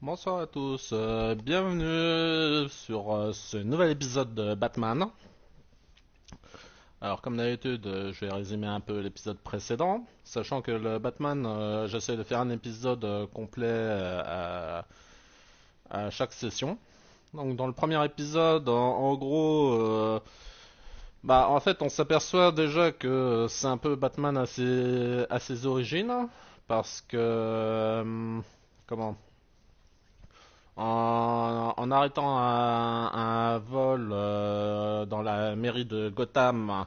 Bonsoir à tous, bienvenue sur ce nouvel épisode de Batman. Alors comme d'habitude, je vais résumer un peu l'épisode précédent, sachant que le Batman, j'essaie de faire un épisode complet à chaque session. Donc dans le premier épisode, en gros, en fait on s'aperçoit déjà que c'est un peu Batman à ses origines, parce que... comment en arrêtant un vol dans la mairie de Gotham,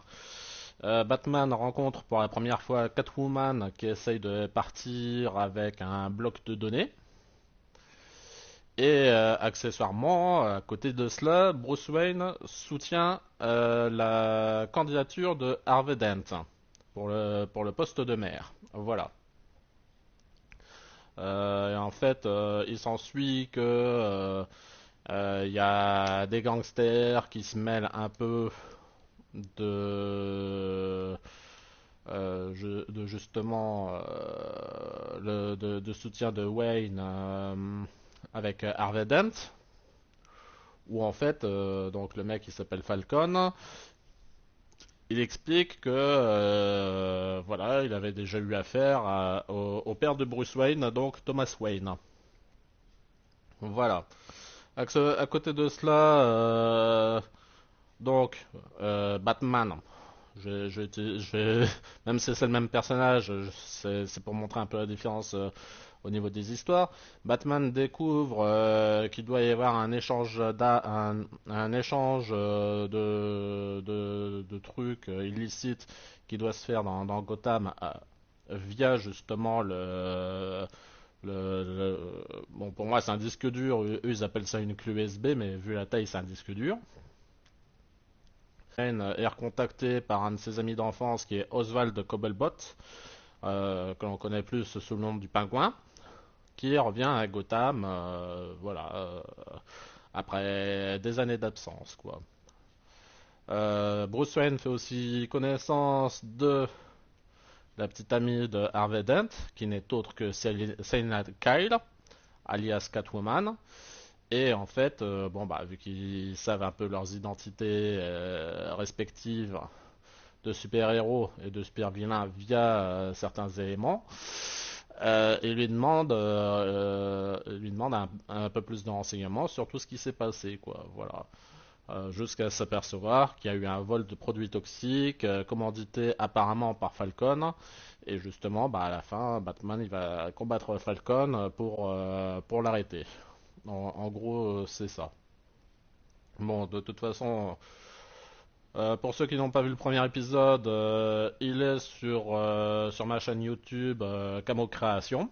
Batman rencontre pour la première fois Catwoman qui essaye de partir avec un bloc de données. Et accessoirement, à côté de cela, Bruce Wayne soutient la candidature de Harvey Dent pour le poste de maire. Voilà. Et en fait, il s'ensuit que y a des gangsters qui se mêlent un peu de, de justement de soutien de Wayne avec Harvey Dent, où en fait, donc le mec il s'appelle Falcon, il explique que voilà, il avait déjà eu affaire au père de Bruce Wayne, donc Thomas Wayne. Voilà. À côté de cela, donc Batman. Même si c'est le même personnage, c'est pour montrer un peu la différence au niveau des histoires. Batman découvre qu'il doit y avoir un échange de trucs illicites qui doit se faire dans Gotham via justement bon, pour moi, c'est un disque dur. Eux, ils appellent ça une clé USB, mais vu la taille, c'est un disque dur. Wayne est recontacté par un de ses amis d'enfance qui est Oswald Cobblepot, que l'on connaît plus sous le nom du Pingouin, qui revient à Gotham, voilà, après des années d'absence, quoi. Bruce Wayne fait aussi connaissance de la petite amie de Harvey Dent, qui n'est autre que Selina Kyle, alias Catwoman. Et en fait, vu qu'ils savent un peu leurs identités respectives de super-héros et de super-vilains via certains éléments, il lui demande un peu plus de renseignements sur tout ce qui s'est passé, quoi. Voilà. Jusqu'à s'apercevoir qu'il y a eu un vol de produits toxiques, commandité apparemment par Falcon. Et justement, à la fin, Batman il va combattre Falcon pour l'arrêter. En gros, c'est ça. Bon, de toute façon, pour ceux qui n'ont pas vu le premier épisode, il est sur ma chaîne YouTube Camo Création.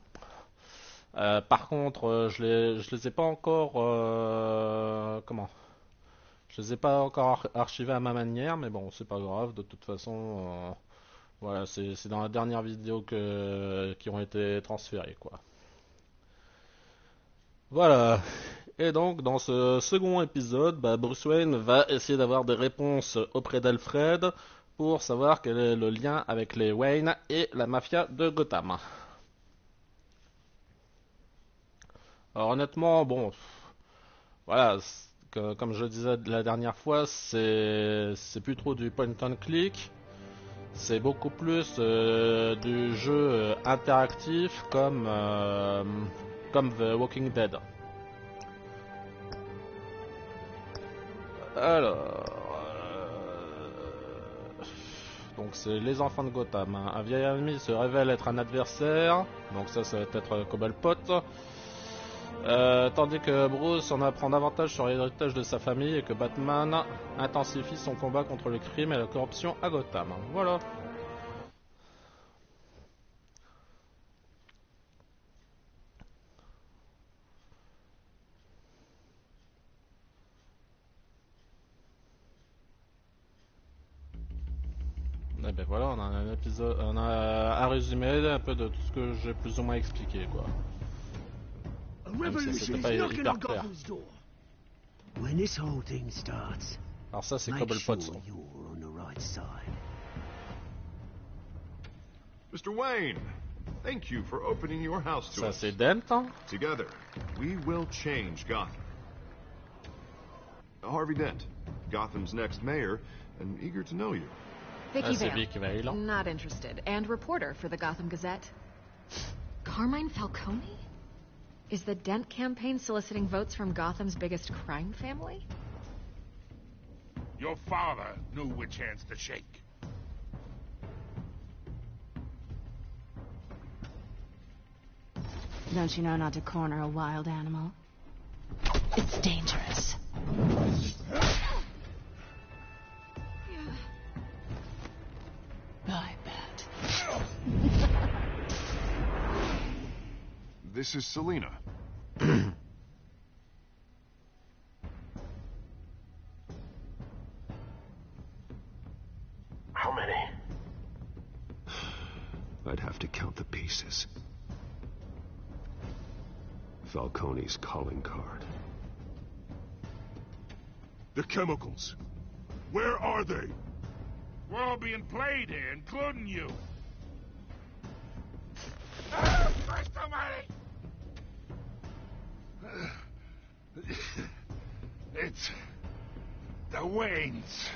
Par contre, je les ai pas encore, je les ai pas encore archivés à ma manière, mais bon, c'est pas grave. De toute façon, voilà, c'est dans la dernière vidéo qui ont été transférées, quoi. Voilà. Et donc, dans ce second épisode, Bruce Wayne va essayer d'avoir des réponses auprès d'Alfred pour savoir quel est le lien avec les Wayne et la mafia de Gotham. Alors honnêtement, bon, voilà, comme je le disais la dernière fois, c'est plus trop du point and click, c'est beaucoup plus du jeu interactif comme The Walking Dead. Alors, donc c'est les enfants de Gotham, hein. Un vieil ami se révèle être un adversaire, donc ça va être Cobblepot. Tandis que Bruce en apprend davantage sur l'héritage de sa famille et que Batman intensifie son combat contre le crime et la corruption à Gotham. Voilà. Et ben voilà, on a un épisode, on a un résumé un peu de tout ce que j'ai plus ou moins expliqué, quoi. Même si c'était pas hyper clair. When this whole thing starts, Alors ça c'est make sure Cobblepot. you're on the right side. Mr. Wayne, Thank you for opening your house to Ça us. c'est Dent, hein? Together, we will change Gotham. Harvey Dent, Gotham's next mayor, and eager to know you. Vicky c'est Vale. Vicky Vale. Not interested. And reporter for the Gotham Gazette. Carmine Falcone? Is the Dent campaign soliciting votes from Gotham's biggest crime family? Your father knew which hands to shake. Don't you know not to corner a wild animal? It's dangerous. I bet. This is Selina. How many? I'd have to count the pieces. Falcone's calling card. The chemicals. Where are they? We're all being played here, including you. Ah, Christ almighty! It's the Waynes.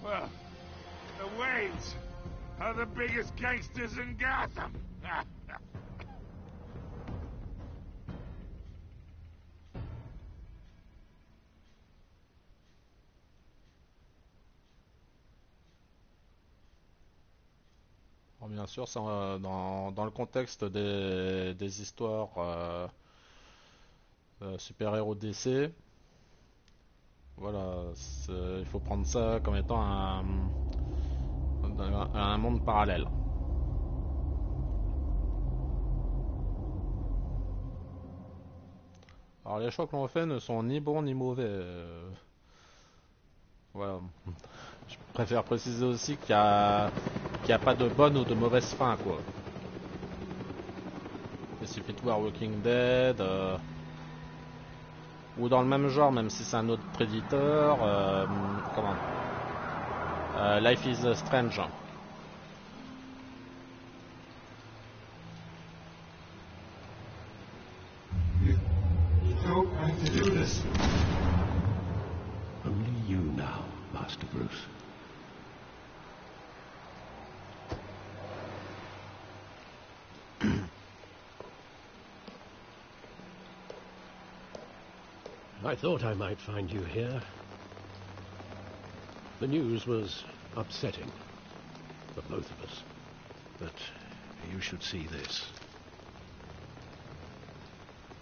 Well, the Waynes are the biggest gangsters in Gotham. Bon, bien sûr, c'est dans le contexte des histoires super-héros DC. Voilà, il faut prendre ça comme étant un monde parallèle. Alors les choix que l'on fait ne sont ni bons ni mauvais. Voilà. Je préfère préciser aussi qu'il y a pas de bonne ou de mauvaise fin, quoi. Il suffit de voir Walking Dead, ou dans le même genre, même si c'est un autre préditeur, comment Life is Strange. You don't have to do this. Only you now, Master Bruce. I thought I might find you here. The news was upsetting for both of us. But you should see this.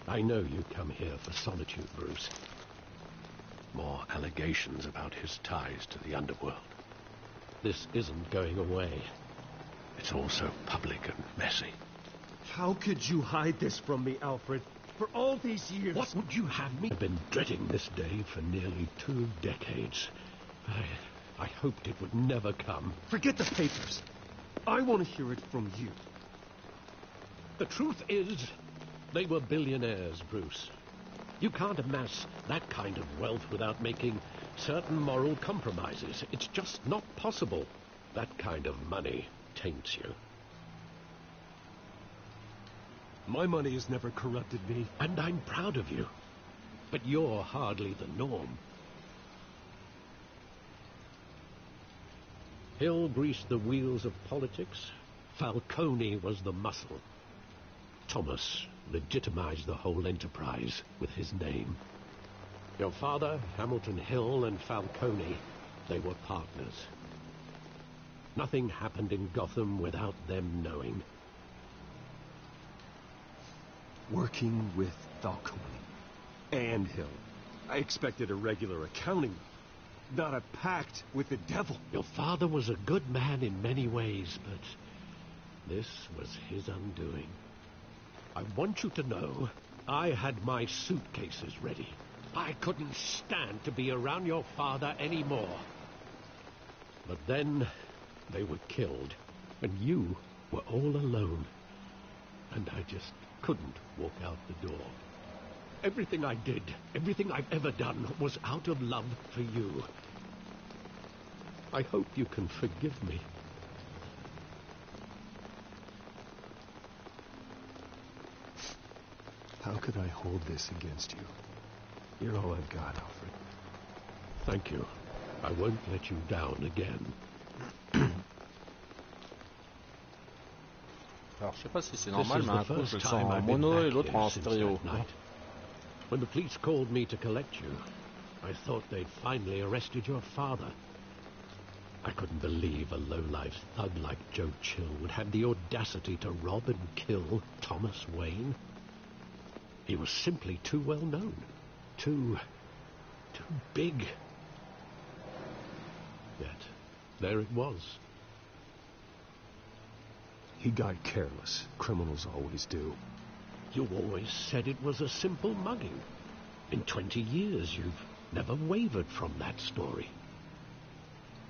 I know you come here for solitude, Bruce. More allegations about his ties to the underworld. This isn't going away. It's all so public and messy. How could you hide this from me, Alfred? For all these years... What would you have me? I've been dreading this day for nearly 2 decades. I hoped it would never come. Forget the papers. I want to hear it from you. The truth is, they were billionaires, Bruce. You can't amass that kind of wealth without making certain moral compromises. It's just not possible. That kind of money taints you. My money has never corrupted me. And I'm proud of you. But you're hardly the norm. Hill greased the wheels of politics. Falcone was the muscle. Thomas legitimized the whole enterprise with his name. Your father, Hamilton Hill, and Falcone, they were partners. Nothing happened in Gotham without them knowing. Working with Falcone and Hill. I expected a regular accounting, not a pact with the devil. Your father was a good man in many ways, but this was his undoing. I want you to know, I had my suitcases ready. I couldn't stand to be around your father anymore. But then they were killed, and you were all alone. And I just couldn't walk out the door. Everything I did, everything I've ever done, was out of love for you. I hope you can forgive me. could I hold this against you? You're all I've got, Alfred. Thank you. I won't let you down again. Alors, je sais pas si c'est This normal, is mais the un coup je first le sens time en I've been mono et back l'autre here en since stéréo. that night. When the police called me to collect you, I thought they'd finally arrested your father. I couldn't believe a low-life thug like Joe Chill would have the audacity to rob and kill Thomas Wayne. He was simply too well known. Too big. Yet, there it was. He got careless. Criminals always do. You always said it was a simple mugging. In 20 years, you've never wavered from that story.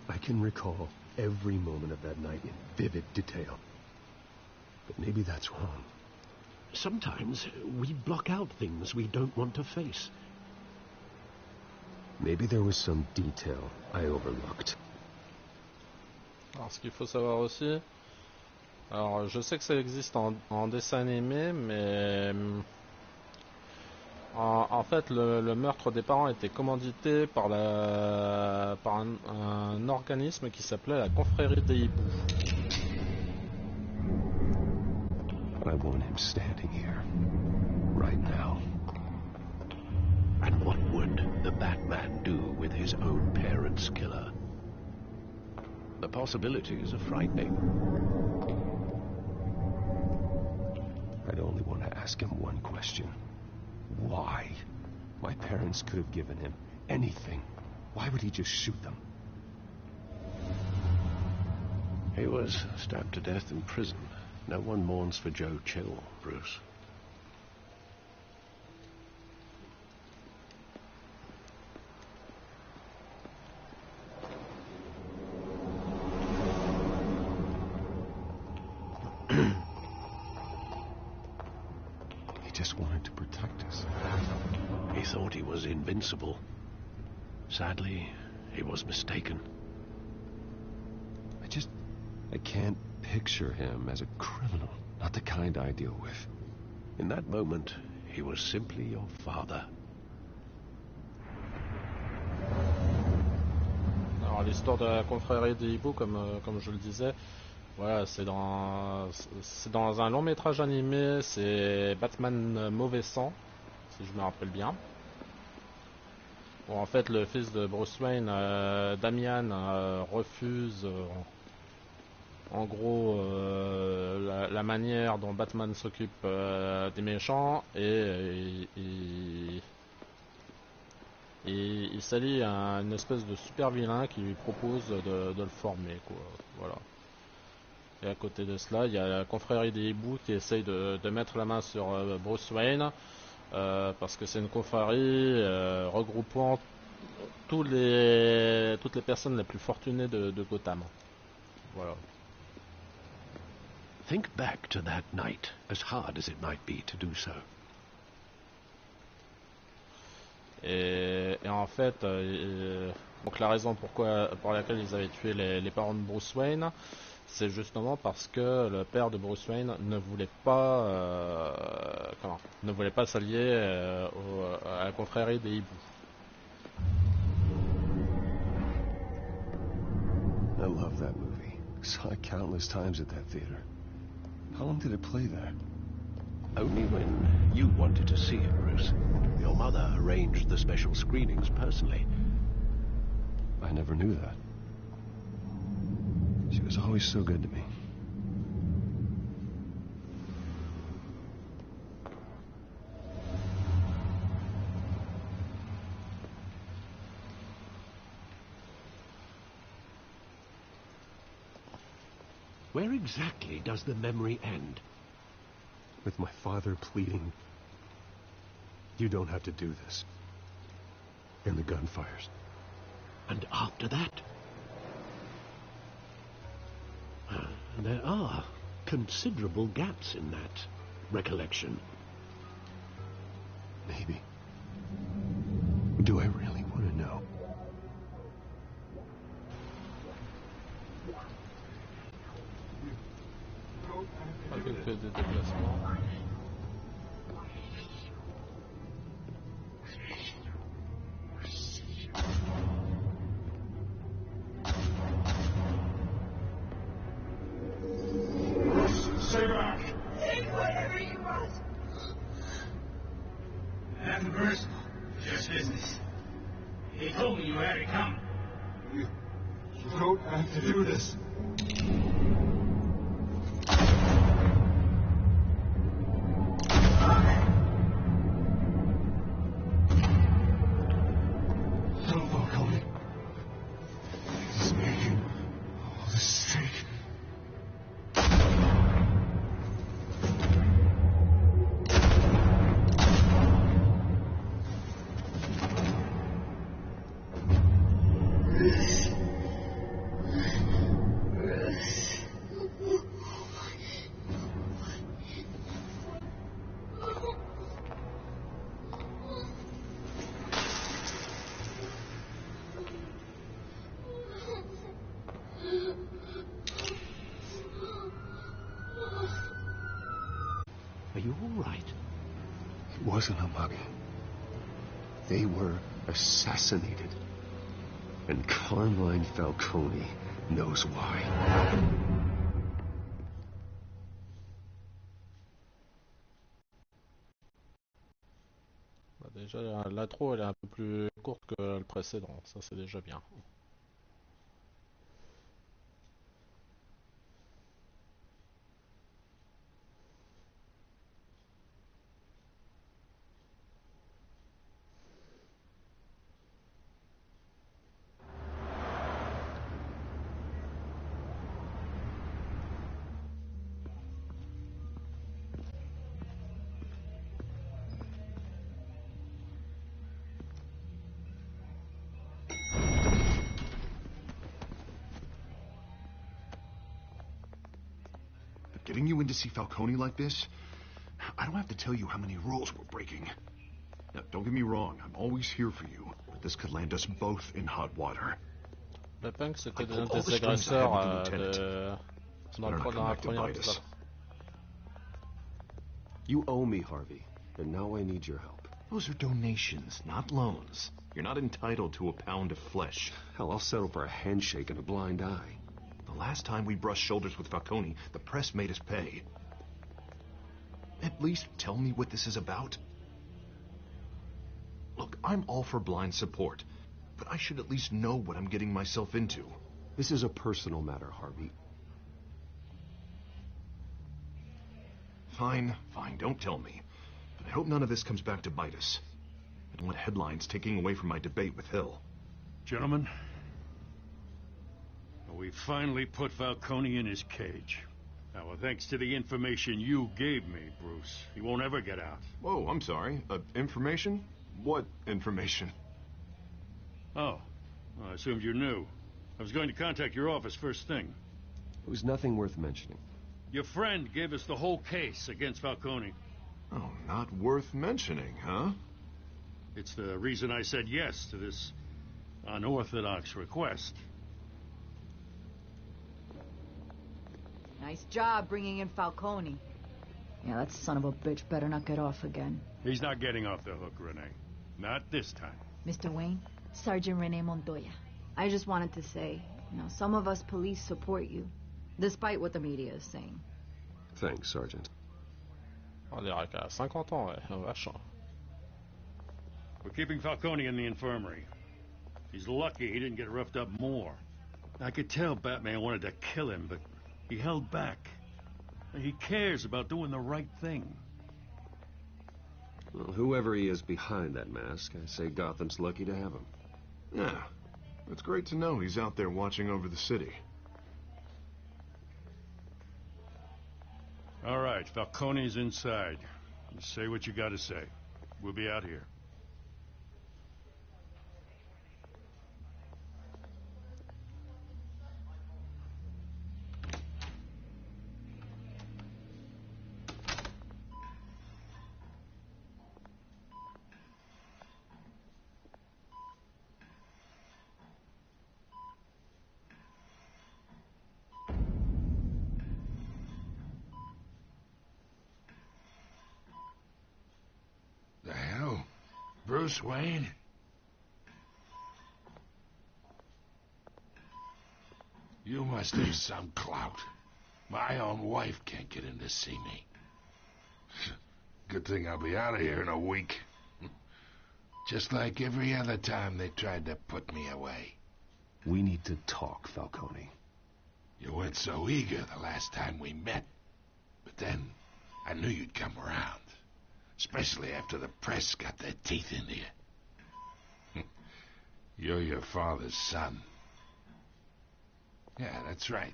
I can recall every moment of that night in vivid detail. But maybe that's wrong. Sometimes we block out things we don't want to face. Maybe there was some detail I overlooked. Alors, ce qu'il faut savoir aussi, alors je sais que ça existe en dessin animé, mais en fait le meurtre des parents était commandité par un organisme qui s'appelait la confrérie des hiboux. I want him standing here, right now. And what would the Batman do with his own parents' killer? The possibilities are frightening. I'd only want to ask him one question. Why? My parents could have given him anything. Why would he just shoot them? He was stabbed to death in prison. No one mourns for Joe Chill, Bruce. He just wanted to protect us. He thought he was invincible. Sadly, he was mistaken. I can't picture him as a criminal. Not the kind I deal with. In that moment, he was simply your father. Alors l'histoire de la confrérie des hiboux, comme je le disais, voilà, c'est dans un long métrage animé, c'est Batman Mauvais Sang, si je me rappelle bien. Bon, en fait, le fils de Bruce Wayne, Damian, refuse en gros la manière dont Batman s'occupe des méchants et il s'allie à une espèce de super vilain qui lui propose de le former, quoi. Voilà. Et à côté de cela, il y a la confrérie des hiboux qui essaye de mettre la main sur Bruce Wayne parce que c'est une confrérie regroupant toutes les personnes les plus fortunées de Gotham. Voilà. Think back to that night, as hard as it might be to do so. Et en fait, donc la raison pour laquelle ils avaient tué les parents de Bruce Wayne, c'est justement parce que le père de Bruce Wayne ne voulait pas s'allier à la confrérie des hiboux. I love that movie. Saw it countless times at that theater. How long did it play there? Only when you wanted to see it, Bruce. Your mother arranged the special screenings personally. I never knew that. She was always so good to me. Where exactly does the memory end? With my father pleading, "You don't have to do this." And the gunfires. And after that? There are considerable gaps in that recollection. Maybe. Do I really want to know? Quelques déplacements. way back. Take whatever you want. Nothing personal, just business. He told me you had it coming. You don't have to do this. No, Falcone. He's making all this steak. Are you all right? It wasn't a mug. They were assassinated. And Carmine Falcone knows why. Bah, déjà, l'intro elle est un peu plus courte que le précédent, ça c'est déjà bien. Getting you in to see Falcone like this? I don't have to tell you how many rules we're breaking. Now, don't get me wrong, I'm always here for you, but this could land us both in hot water. Le punk c'était I l'un pulled all the des strings I had agresseurs with the lieutenant. dans le Better not come back to premier bite us. épisode. You owe me, Harvey, and now I need your help. Those are donations, not loans. You're not entitled to a pound of flesh. Hell, I'll settle for a handshake and a blind eye. The last time we brushed shoulders with Falcone, the press made us pay. At least tell me what this is about. Look, I'm all for blind support, but I should at least know what I'm getting myself into. This is a personal matter, Harvey. Fine, don't tell me. But I hope none of this comes back to bite us. I don't want headlines taking away from my debate with Hill. Gentlemen, we finally put Falcone in his cage. Now, thanks to the information you gave me, Bruce, he won't ever get out. Whoa, I'm sorry. Information? What information? Oh, well, I assumed you knew. I was going to contact your office first thing. It was nothing worth mentioning. Your friend gave us the whole case against Falcone. Oh, not worth mentioning, huh? It's the reason I said yes to this unorthodox request. Nice job bringing in Falcone. Yeah, that son of a bitch better not get off again. He's not getting off the hook, Renee. Not this time. Mr. Wayne, Sergeant Rene Montoya. I just wanted to say, some of us police support you, despite what the media is saying. Thanks, Sergeant. On dirait qu'à 50 ans, ouais, vache. We're keeping Falcone in the infirmary. He's lucky he didn't get roughed up more. I could tell Batman wanted to kill him, but he held back. He cares about doing the right thing. Well, whoever he is behind that mask, I say Gotham's lucky to have him. Yeah, it's great to know he's out there watching over the city. All right, Falcone's inside. You say what you gotta say. We'll be out here. The hell? Bruce Wayne? You must have some clout. My own wife can't get in to see me. Good thing I'll be out of here in a week. Just like every other time they tried to put me away. We need to talk, Falcone. You weren't so eager the last time we met. But then, I knew you'd come around. Especially after the press got their teeth into you. You're your father's son. Yeah, that's right.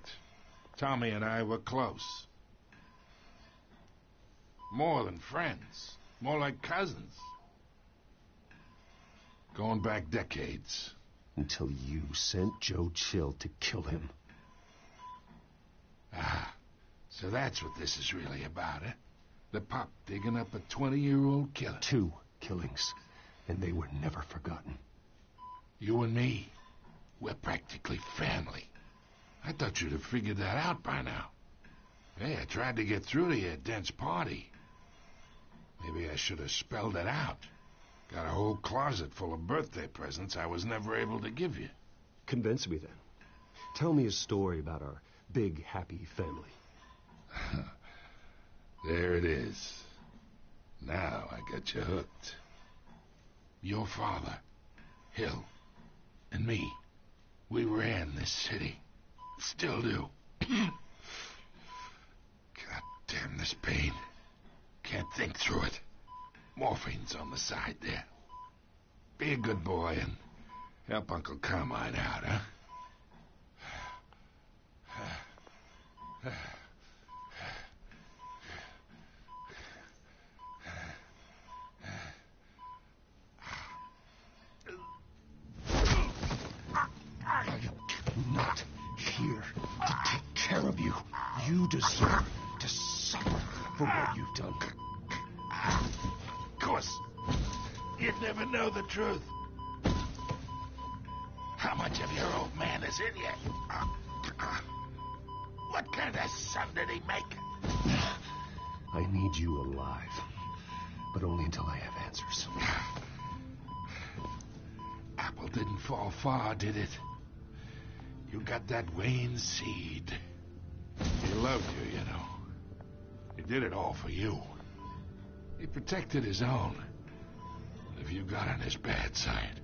Tommy and I were close. More than friends. More like cousins. Going back decades. Until you sent Joe Chill to kill him. Ah, so that's what this is really about, eh? The pup digging up a 20-year-old killer. 2 killings, and they were never forgotten. You and me, we're practically family. I thought you'd have figured that out by now. Hey, I tried to get through to your dense party. Maybe I should have spelled it out. Got a whole closet full of birthday presents I was never able to give you. Convince me then. Tell me a story about our big, happy family. There it is. Now I got you hooked. Your father, Hill, and me, we ran this city. Still do. God damn this pain. Can't think through it. Morphine's on the side there. Be a good boy and help Uncle Carmine out, huh? I'm not here to take care of you. You deserve to suffer for what you've done. Of course, you'd never know the truth. How much of your old man is in you? What kind of son did he make? I need you alive, but only until I have answers. Apple didn't fall far, did it? You got that Wayne seed. He loved you, you know. He did it all for you. He protected his own. If you got on his bad side,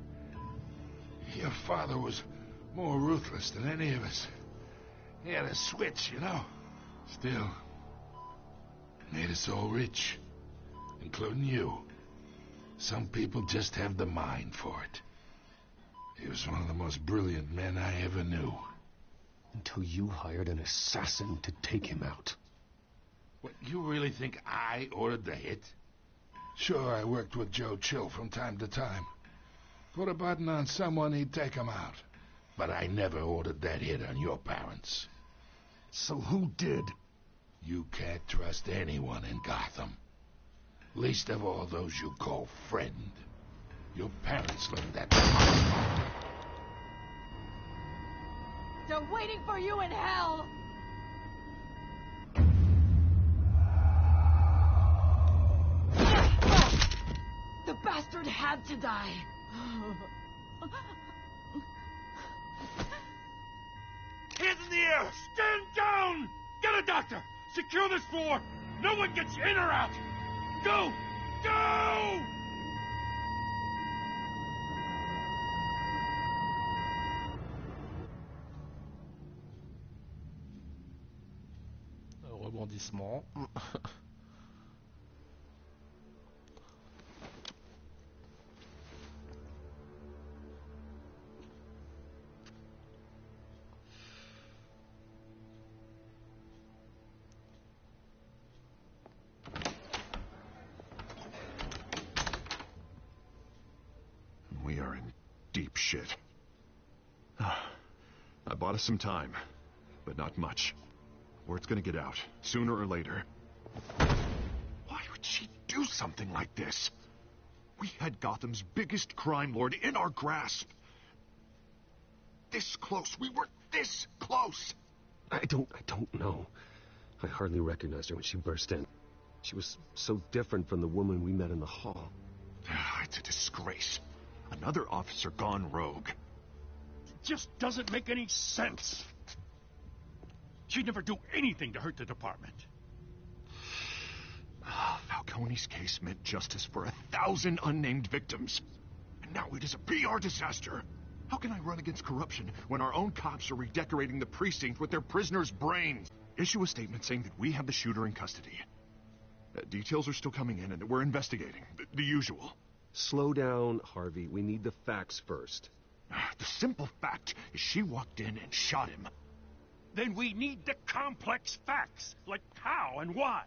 your father was more ruthless than any of us. He had a switch, you know. Still, made us all rich, including you. Some people just have the mind for it. He was one of the most brilliant men I ever knew. Until you hired an assassin to take him out. What, you really think I ordered the hit? Sure, I worked with Joe Chill from time to time. Put a button on someone, he'd take him out. But I never ordered that hit on your parents. So who did? You can't trust anyone in Gotham. Least of all those you call friend. Your parents learned that. They're waiting for you in hell! The bastard had to die! Hands in the air! Stand down! Get a doctor! Secure this floor! No one gets in or out! Go! Go! Rebondissement. We are in deep shit. I bought us some time, but not much. Word's gonna get out, sooner or later. Why would she do something like this? We had Gotham's biggest crime lord in our grasp. This close. We were this close. I don't know. I hardly recognized her when she burst in. She was so different from the woman we met in the hall. It's a disgrace. Another officer gone rogue. It just doesn't make any sense. She'd never do anything to hurt the department. Falcone's case meant justice for 1,000 unnamed victims. And now it is a PR disaster. How can I run against corruption when our own cops are redecorating the precinct with their prisoners' brains? Issue a statement saying that we have the shooter in custody. Details are still coming in and we're investigating. The usual. Slow down, Harvey. We need the facts first. The simple fact is she walked in and shot him. Then we need the complex facts, like how and why.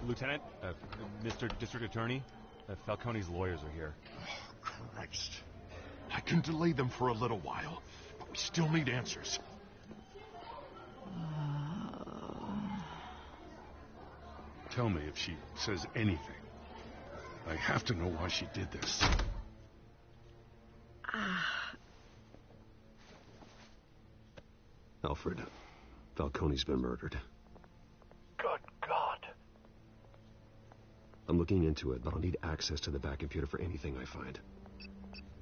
Lieutenant, Mr. District Attorney, Falcone's lawyers are here. Oh, Christ. I can delay them for a little while, but we still need answers. Tell me if she says anything. I have to know why she did this. Alfred, Falcone's been murdered. Good God. I'm looking into it, but I'll need access to the back computer for anything I find.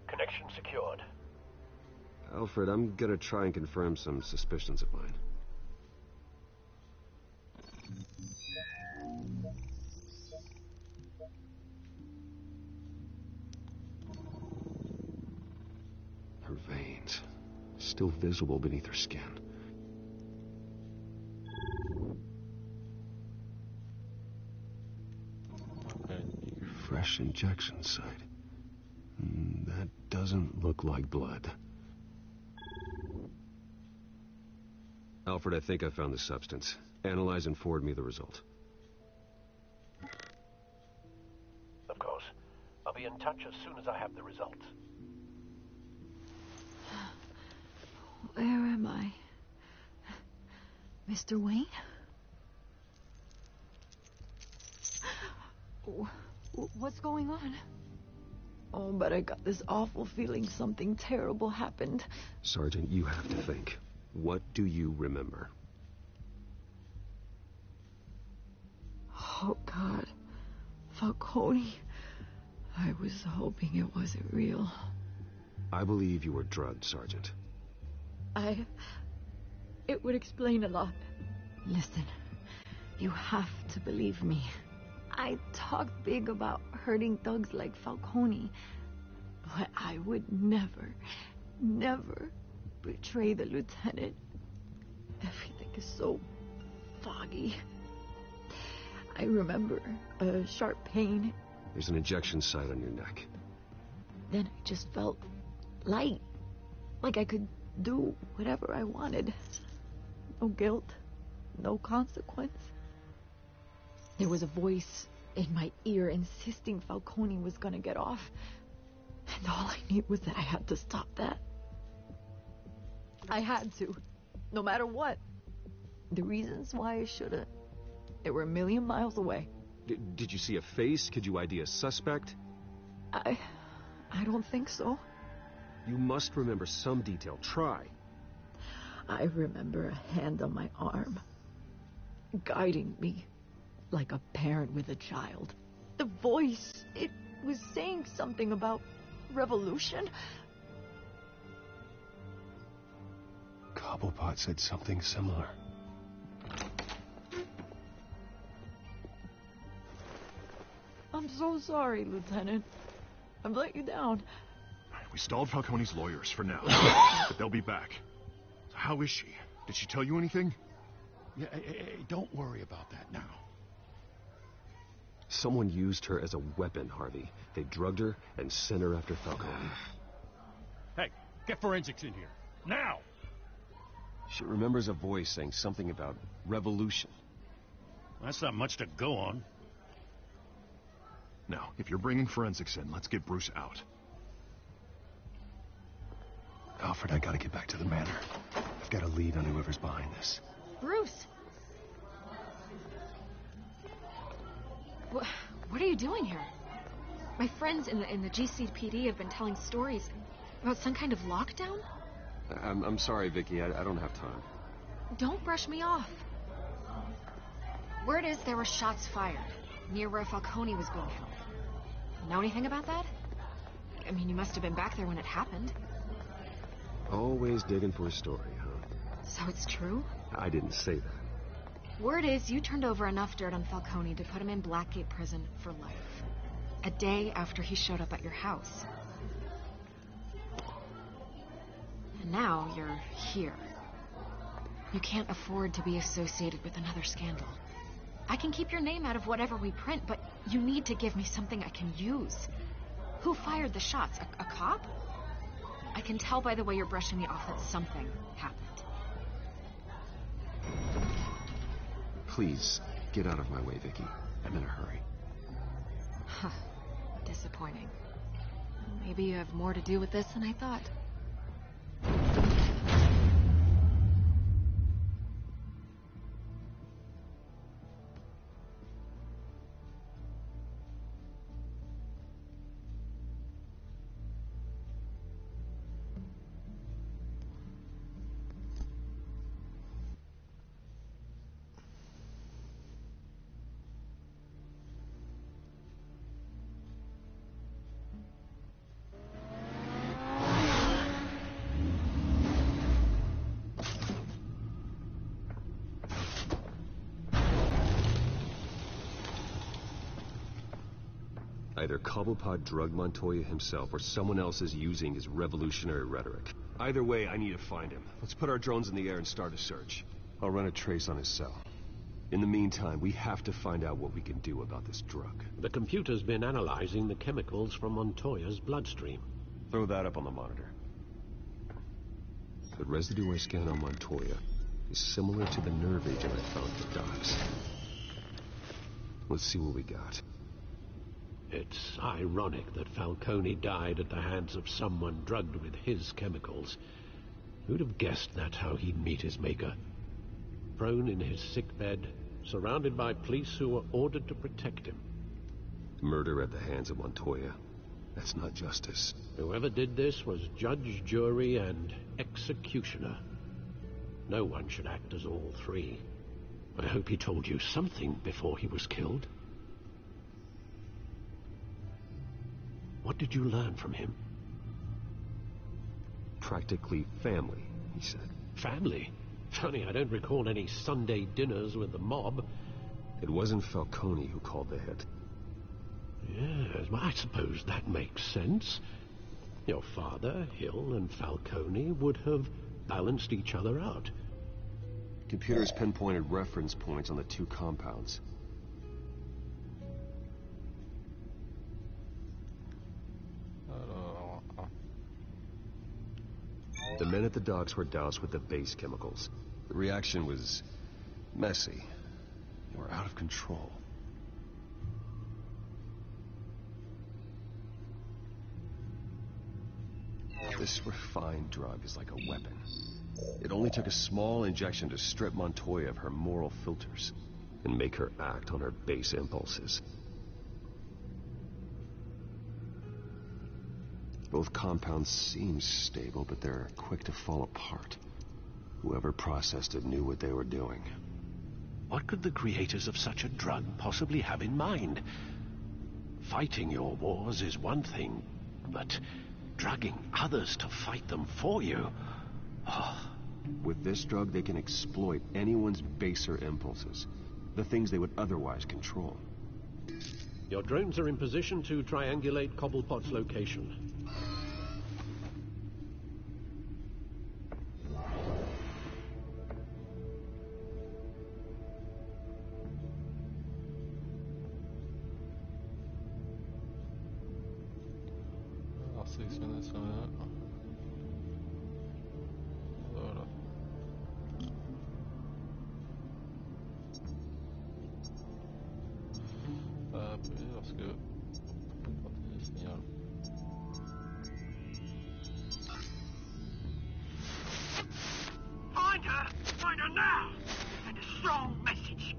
Connection secured. Alfred, I'm gonna try and confirm some suspicions of mine. Her veins, still visible beneath her skin. Fresh injection site. That doesn't look like blood. Alfred, I think I found the substance. Analyze and forward me the result. Of course. I'll be in touch as soon as I have the results. Where am I? Mr. Wayne? What's going on? Oh, but I got this awful feeling something terrible happened. Sergeant, you have to think. What do you remember? Oh, God. Falcone. I was hoping it wasn't real. I believe you were drugged, Sergeant. It would explain a lot. Listen, you have to believe me. I talked big about hurting thugs like Falcone, but I would never, never betray the lieutenant. Everything is so foggy. I remember a sharp pain. There's an injection site on your neck. Then I just felt light, like I could do whatever I wanted. No guilt, no consequence. There was a voice in my ear insisting Falcone was gonna get off. And all I knew was that I had to stop that. I had to, no matter what. The reasons why I shouldn't, they were a million miles away. Did you see a face? Could you ID a suspect? I don't think so. You must remember some detail. Try. I remember a hand on my arm, guiding me like a parent with a child. The voice, it was saying something about revolution. Cobblepot said something similar. I'm so sorry, Lieutenant. I've let you down. We stalled Falcone's lawyers for now, but they'll be back. So how is she? Did she tell you anything? Yeah, don't worry about that now. Someone used her as a weapon, Harvey. They drugged her and sent her after Falcone. Hey, get forensics in here. Now! She remembers a voice saying something about revolution. That's not much to go on. Now, if you're bringing forensics in, let's get Bruce out. Alfred, I gotta get back to the manor. I've got a lead on whoever's behind this. Bruce! What are you doing here? My friends in the GCPD have been telling stories about some kind of lockdown? I'm sorry, Vicky. I don't have time. Don't brush me off. Word is there were shots fired near where Falcone was being held. Know anything about that? I mean, you must have been back there when it happened. Always digging for a story, huh? So it's true? I didn't say that. Word is you turned over enough dirt on Falcone to put him in Blackgate Prison for life. A day after he showed up at your house. And now you're here. You can't afford to be associated with another scandal. I can keep your name out of whatever we print, but you need to give me something I can use. Who fired the shots? A cop? I can tell by the way you're brushing me off that something happened. Please, get out of my way, Vicky. I'm in a hurry. Huh. Disappointing. Maybe you have more to do with this than I thought. Either Cobblepot drugged Montoya himself, or someone else is using his revolutionary rhetoric. Either way, I need to find him. Let's put our drones in the air and start a search. I'll run a trace on his cell. In the meantime, we have to find out what we can do about this drug. The computer's been analyzing the chemicals from Montoya's bloodstream. Throw that up on the monitor. The residue I scanned on Montoya is similar to the nerve agent I found at the docks. Let's see what we got. It's ironic that Falcone died at the hands of someone drugged with his chemicals. Who'd have guessed that's how he'd meet his maker? Prone in his sickbed, surrounded by police who were ordered to protect him. Murder at the hands of Montoya. That's not justice. Whoever did this was judge, jury, and executioner. No one should act as all three. I hope he told you something before he was killed. What did you learn from him? Practically family, he said. Family? Funny, I don't recall any Sunday dinners with the mob. It wasn't Falcone who called the hit. Yes, well, I suppose that makes sense. Your father, Hill, and Falcone would have balanced each other out. Computers pinpointed reference points on the two compounds. The men at the docks were doused with the base chemicals. The reaction was messy. They were out of control. This refined drug is like a weapon. It only took a small injection to strip Montoya of her moral filters and make her act on her base impulses. Both compounds seem stable, but they're quick to fall apart. Whoever processed it knew what they were doing. What could the creators of such a drug possibly have in mind? Fighting your wars is one thing, but drugging others to fight them for you... Oh. With this drug, they can exploit anyone's baser impulses, the things they would otherwise control. Your drones are in position to triangulate Cobblepot's location. Sélectionner ça. Voilà. Appuyer parce que partie signal. Find her! Find her now! Send a strong message.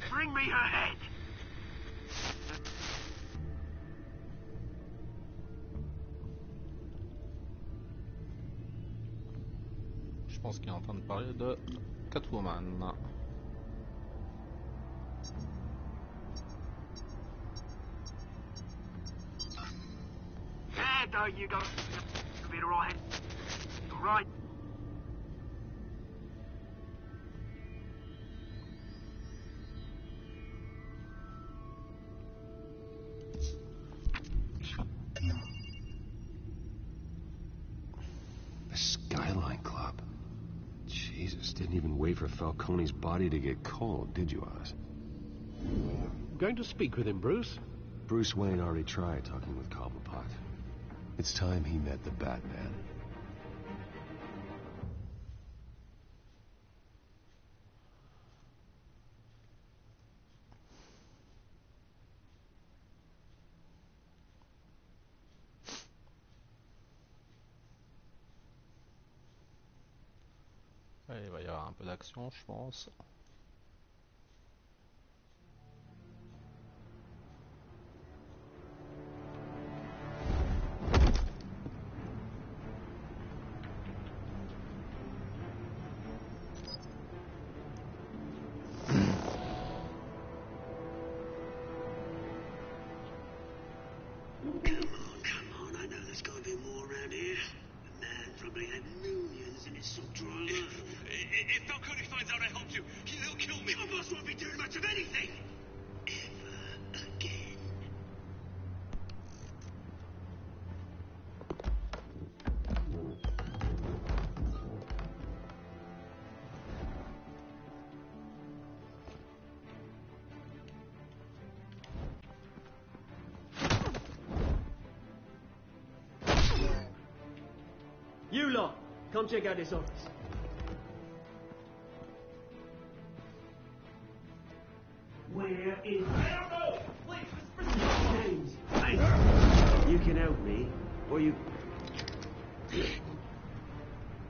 Bring me her head! je pense qu'il est en train de parler de Catwoman. Yeah, there you go. You'll be right. All right. The Skyline Club. Jesus, didn't even wait for Falcone's body to get cold, did you, Oz? Going to speak with him, Bruce? Bruce Wayne already tried talking with Cobblepot. It's time he met the Batman. Allez, il va y avoir un peu d'action, je pense. If Falcone finds out I helped you, he'll kill me. Your boss won't be doing much of anything. Ever again. You lot, come check out this office. Where is... I don't know! Please, James, hey, you can help me, or you...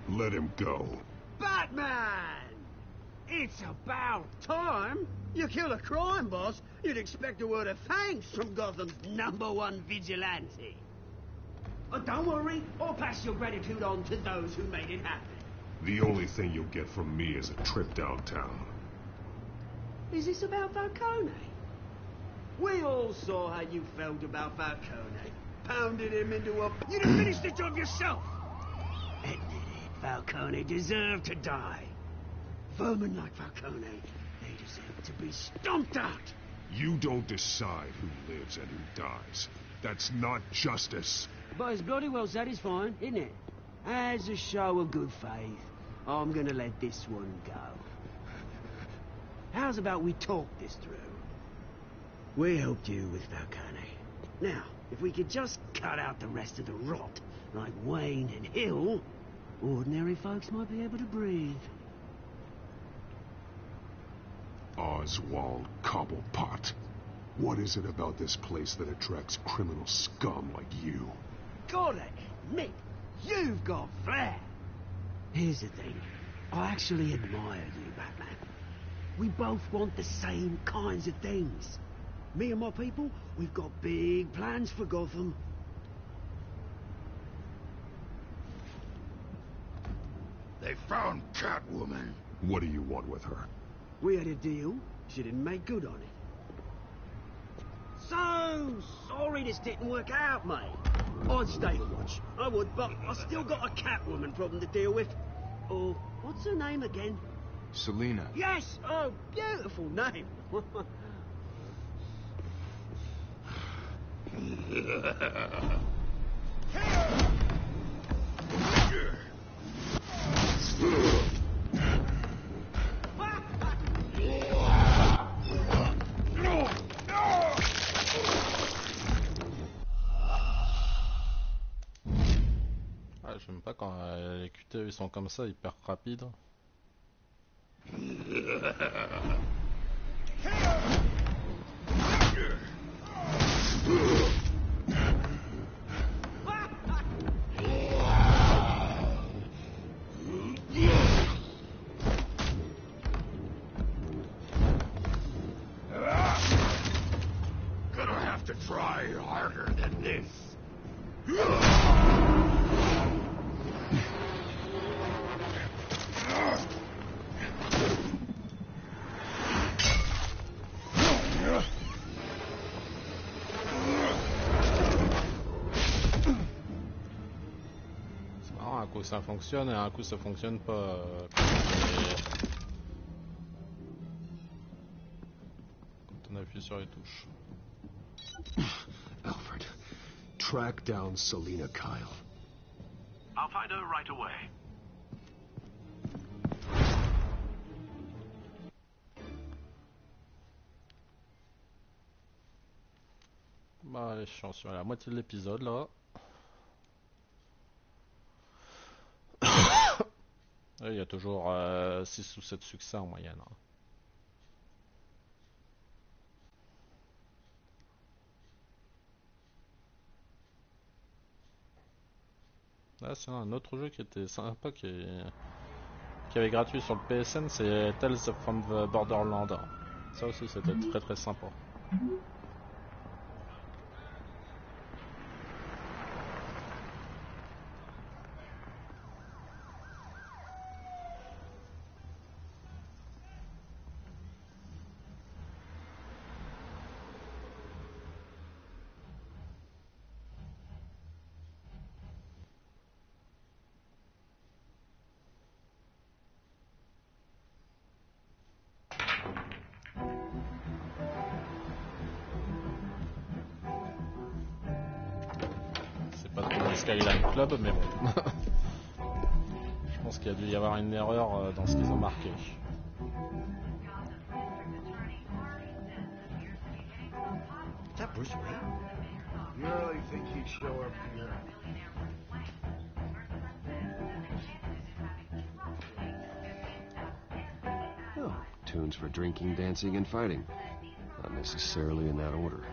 Let him go. Batman! It's about time. You kill a crime boss, you'd expect a word of thanks from Gotham's #1 vigilante. Oh, don't worry, I'll pass your gratitude on to those who made it happen. The only thing you'll get from me is a trip downtown. Is this about Falcone? We all saw how you felt about Falcone. Pounded him into a... You'd have finished the job yourself! Admit it, Falcone deserved to die. Vermin like Falcone, they deserve to be stomped out. You don't decide who lives and who dies. That's not justice. But it's bloody well satisfying, isn't it? As a show of good faith, I'm gonna let this one go. How's about we talk this through? We helped you with Falcone. Now, if we could just cut out the rest of the rot, like Wayne and Hill, ordinary folks might be able to breathe. Oswald Cobblepot. What is it about this place that attracts criminal scum like you? Gotta admit, you've got flair. Here's the thing. I actually admire you, Batman. We both want the same kinds of things. Me and my people, we've got big plans for Gotham. They found Catwoman. What do you want with her? We had a deal. She didn't make good on it. So sorry this didn't work out, mate. I'd stay to watch. I would, but I still got a Catwoman problem to deal with. Oh, what's her name again? Selina. Yes! Oh, beautiful name. Ah, j'aime pas quand les QTE ils sont comme ça, hyper rapides. Gonna have to try harder than this. Un coup ça fonctionne et un coup ça fonctionne pas. Quand on appuie sur les touches. Alfred, track down Selina Kyle. I'll find her right away. Bah, allez, je suis sur la moitié de l'épisode là. Il y a toujours 6 ou 7 succès en moyenne. Là, c'est un autre jeu qui était sympa, qui avait gratuit sur le PSN, c'est Tales from the Borderland. Ça aussi, c'était très très sympa. Skyline Club, mais bon. Je pense qu'il y a dû y avoir une erreur dans ce qu'ils ont marqué. Is that Bruce Wayne? You really think he'd show up here? Oh, tunes for drinking, dancing, and fighting. Not necessarily in that order.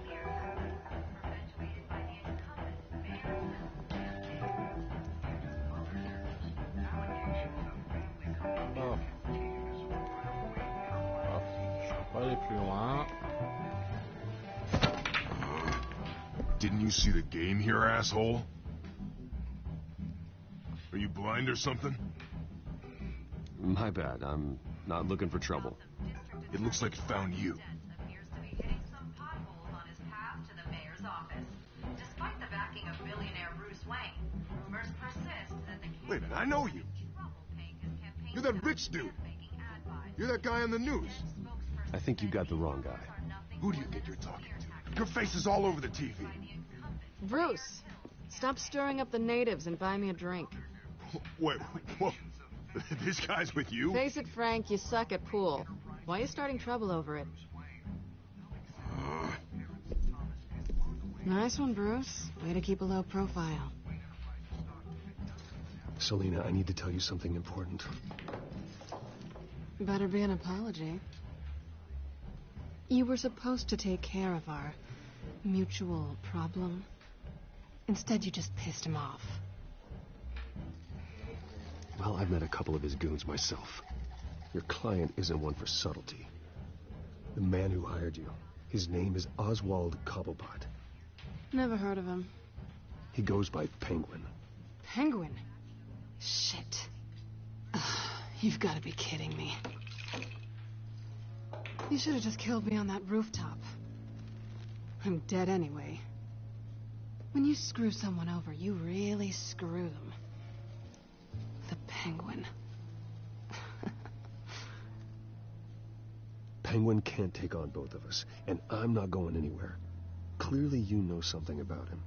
Didn't you see the game here, asshole? Are you blind or something? My bad. I'm not looking for trouble. It looks like it found you. Wait a minute, I know you. You're that rich dude. You're that guy on the news. I think you got the wrong guy. Who do you think you're talking to? Your face is all over the TV. Bruce, stop stirring up the natives and buy me a drink. Wait, whoa. This guy's with you? Face it, Frank, you suck at pool. Why are you starting trouble over it? Nice one, Bruce. Way to keep a low profile. Selina, I need to tell you something important. Better be an apology. You were supposed to take care of our mutual problem. Instead, you just pissed him off. Well, I've met a couple of his goons myself. Your client isn't one for subtlety. The man who hired you, his name is Oswald Cobblepot. Never heard of him. He goes by Penguin. Penguin? Shit. You've got to be kidding me. You should have just killed me on that rooftop. I'm dead anyway. When you screw someone over, you really screw them. The Penguin. Penguin can't take on both of us, and I'm not going anywhere. Clearly you know something about him.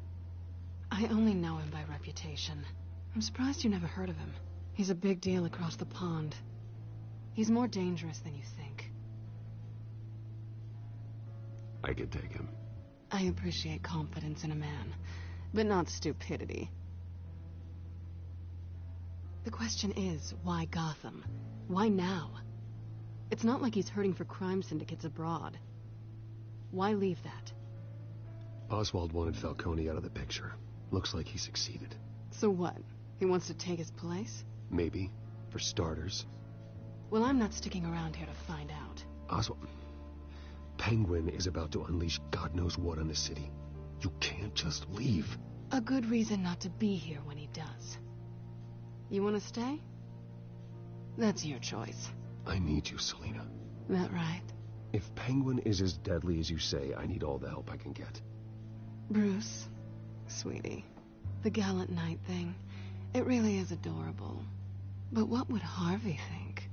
I only know him by reputation. I'm surprised you never heard of him. He's a big deal across the pond. He's more dangerous than you think. I can take him. I appreciate confidence in a man, but not stupidity. The question is, why Gotham? Why now? It's not like he's hurting for crime syndicates abroad. Why leave that? Oswald wanted Falcone out of the picture. Looks like he succeeded. So what? He wants to take his place? Maybe. For starters. Well, I'm not sticking around here to find out. Oswald... Penguin is about to unleash God knows what on the city. You can't just leave. A good reason not to be here when he does. You want to stay? That's your choice. I need you, Selina. That right? If Penguin is as deadly as you say, I need all the help I can get. Bruce, sweetie, the gallant knight thing, It really is adorable. But what would Harvey think?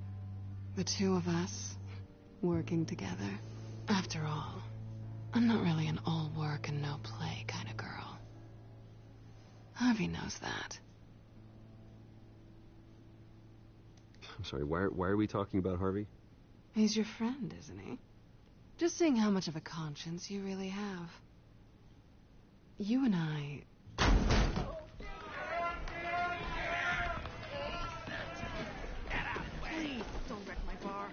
The two of us, working together. After all, I'm not really an all work and no play kind of girl. Harvey knows that. I'm sorry, why are we talking about Harvey? He's your friend, isn't he? Just seeing how much of a conscience you really have. You and I... Please, don't wreck my bar.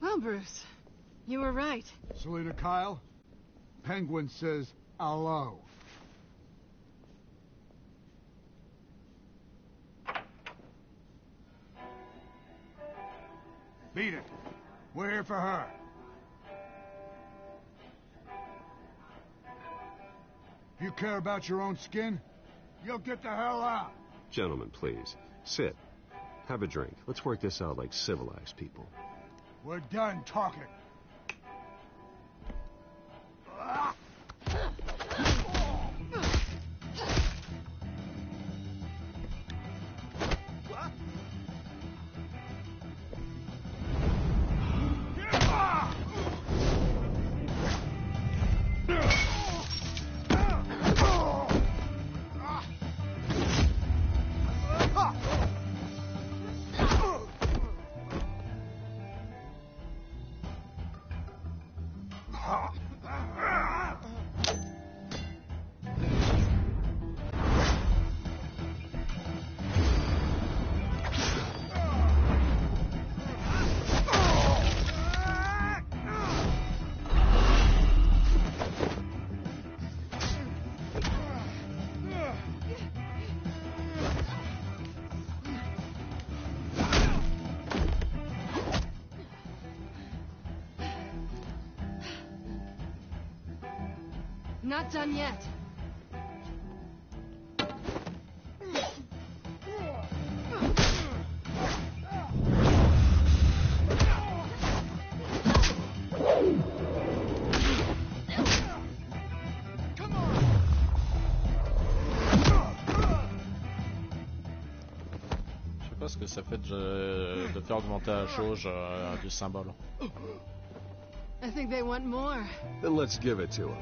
Well, Bruce, you were right. Selena Kyle, Penguin says hello. Beat it. We're here for her. If you care about your own skin, you'll get the hell out. Gentlemen, please. Sit. Have a drink. Let's work this out like civilized people. We're done talking. Not done yet. Je sais pas ce que ça fait de faire augmenter la jauge du symbole. I think they want more. Then let's give it to him.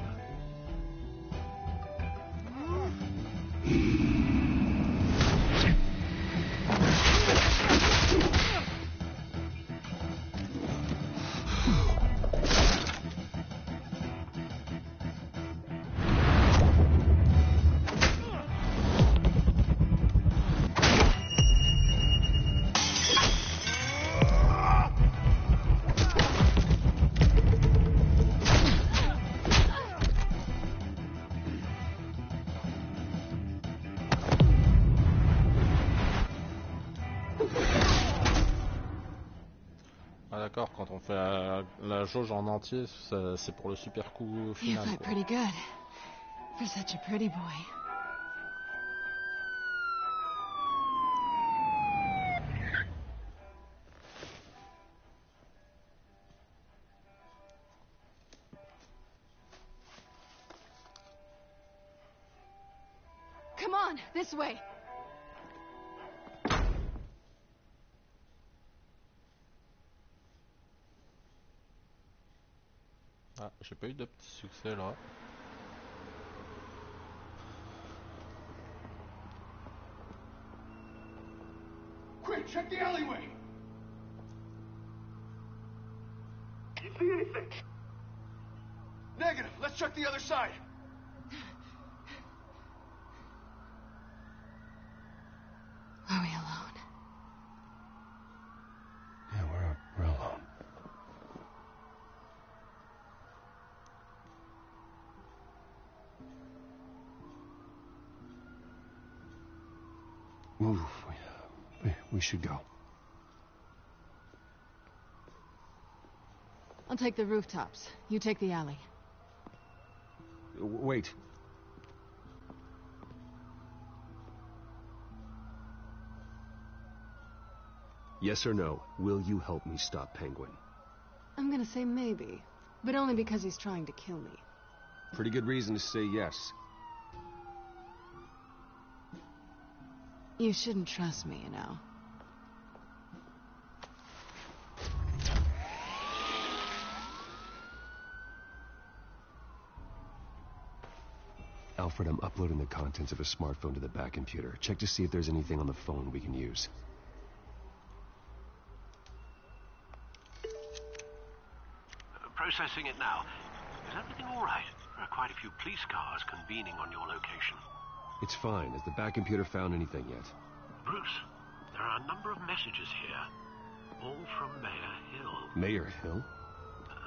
Ah d'accord, quand on fait la jauge en entier, c'est pour le super coup You final. fight Quoi. pretty good. For such a pretty boy. Come on, this way. Ah, j'ai pas eu de petit succès là. Quick, check the alleyway. You see anything? Negative. Let's check the other side. Are we alone? Yeah, we're alone. Move. We should go. I'll take the rooftops. You take the alley. Wait. Yes or no, will you help me stop Penguin? I'm gonna say maybe. But only because he's trying to kill me. Pretty good reason to say yes. You shouldn't trust me, you know. Alfred, I'm uploading the contents of a smartphone to the back computer. Check to see if there's anything on the phone we can use. Processing it now. Is everything all right? There are quite a few police cars convening on your location. It's fine. Has the back computer found anything yet? Bruce, there are a number of messages here. All from Mayor Hill. Mayor Hill?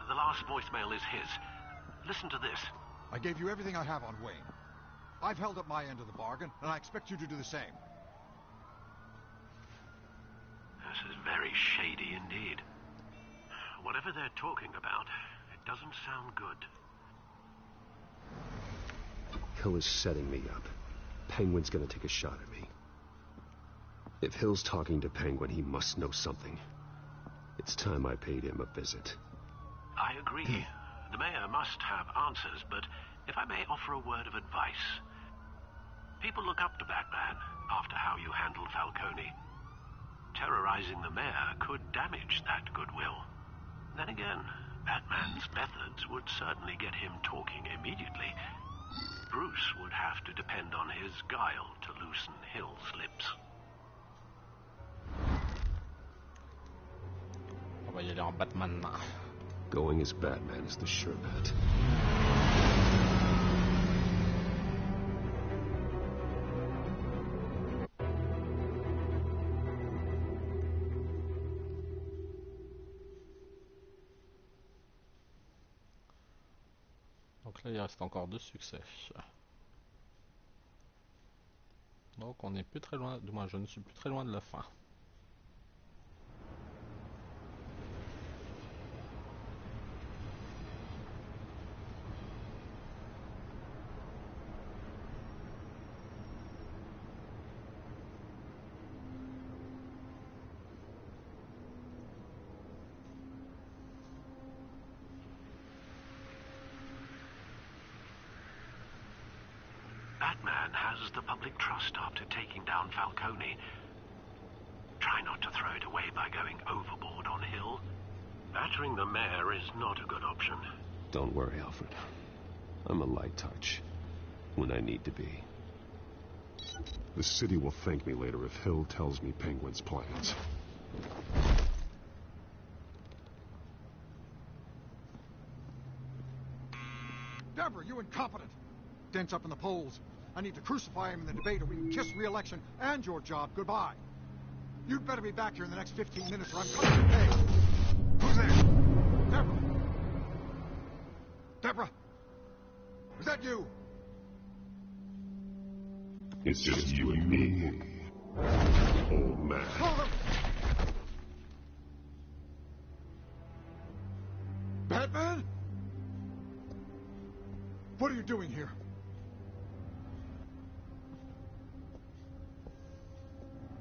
The last voicemail is his. Listen to this. I gave you everything I have on Wayne. I've held up my end of the bargain, and I expect you to do the same. This is very shady indeed. Whatever they're talking about, it doesn't sound good. Hill is setting me up. Penguin's gonna take a shot at me. If Hill's talking to Penguin, he must know something. It's time I paid him a visit. I agree. The mayor must have answers, but if I may offer a word of advice. People look up to Batman after how you handled Falcone. Terrorizing the mayor could damage that goodwill. Then again, Batman's methods would certainly get him talking immediately. Bruce would have to depend on his guile to loosen Hill's lips. On va y aller en Batman. Going as Batman is the sure bet. Donc là, il reste encore 2 succès. Donc on n'est plus très loin, du moins je ne suis plus très loin de la fin. Batman has the public trust after taking down Falcone. Try not to throw it away by going overboard on Hill. Battering the mayor is not a good option. Don't worry, Alfred. I'm a light touch. When I need to be. The city will thank me later if Hill tells me Penguin's plans. Deborah, you incompetent! Dents up in the polls. I need to crucify him in the debate or we can kiss re-election and your job goodbye. You'd better be back here in the next 15 minutes or I'm coming to pay. Who's there? Deborah! Deborah! Is that you? It's just you and me, old man. Batman? What are you doing here?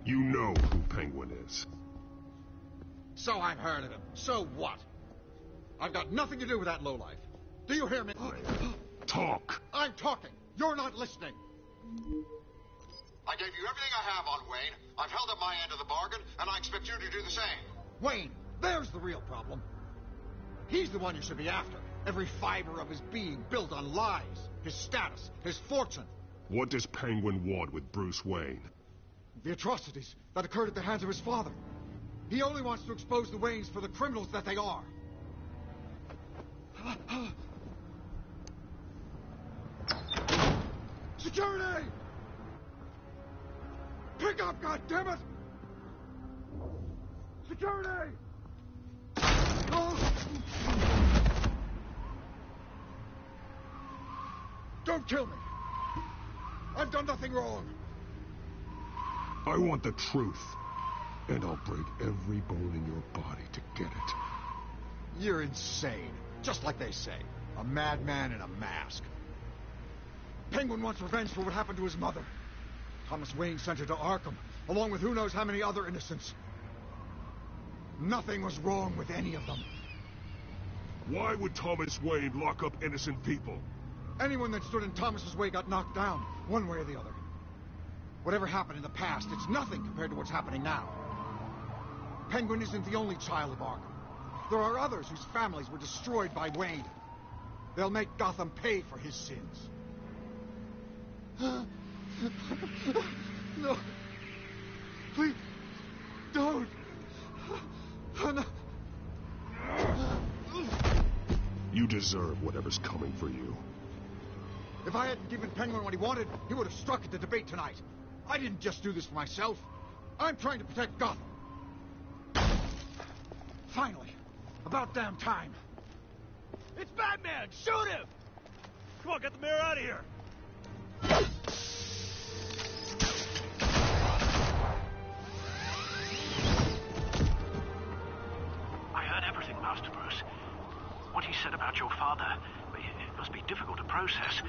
You know who Penguin is. So I've heard of him. So what? I've got nothing to do with that lowlife. Do you hear me? Talk. I'm talking. You're not listening. I gave you everything I have on Wayne. I've held up my end of the bargain, and I expect you to do the same. Wayne, there's the real problem. He's the one you should be after. Every fiber of his being built on lies. His status, his fortune. What does Penguin want with Bruce Wayne? The atrocities that occurred at the hands of his father. He only wants to expose the Waynes for the criminals that they are. Security! Pick up, goddammit! Security! Don't kill me! I've done nothing wrong! I want the truth. And I'll break every bone in your body to get it. You're insane. Just like they say. A madman in a mask. Penguin wants revenge for what happened to his mother. Thomas Wayne sent her to Arkham, along with who knows how many other innocents. Nothing was wrong with any of them. Why would Thomas Wayne lock up innocent people? Anyone that stood in Thomas's way got knocked down, one way or the other. Whatever happened in the past, it's nothing compared to what's happening now. Penguin isn't the only child of Arkham. There are others whose families were destroyed by Wayne. They'll make Gotham pay for his sins. No. Please, don't. No. You deserve whatever's coming for you. If I hadn't given Penguin what he wanted, he would have struck at the debate tonight. I didn't just do this for myself. I'm trying to protect Gotham. Finally. About damn time. It's Batman! Shoot him! Come on, get the mayor out of here! I heard everything, Master Bruce. What he said about your father, it must be difficult to process.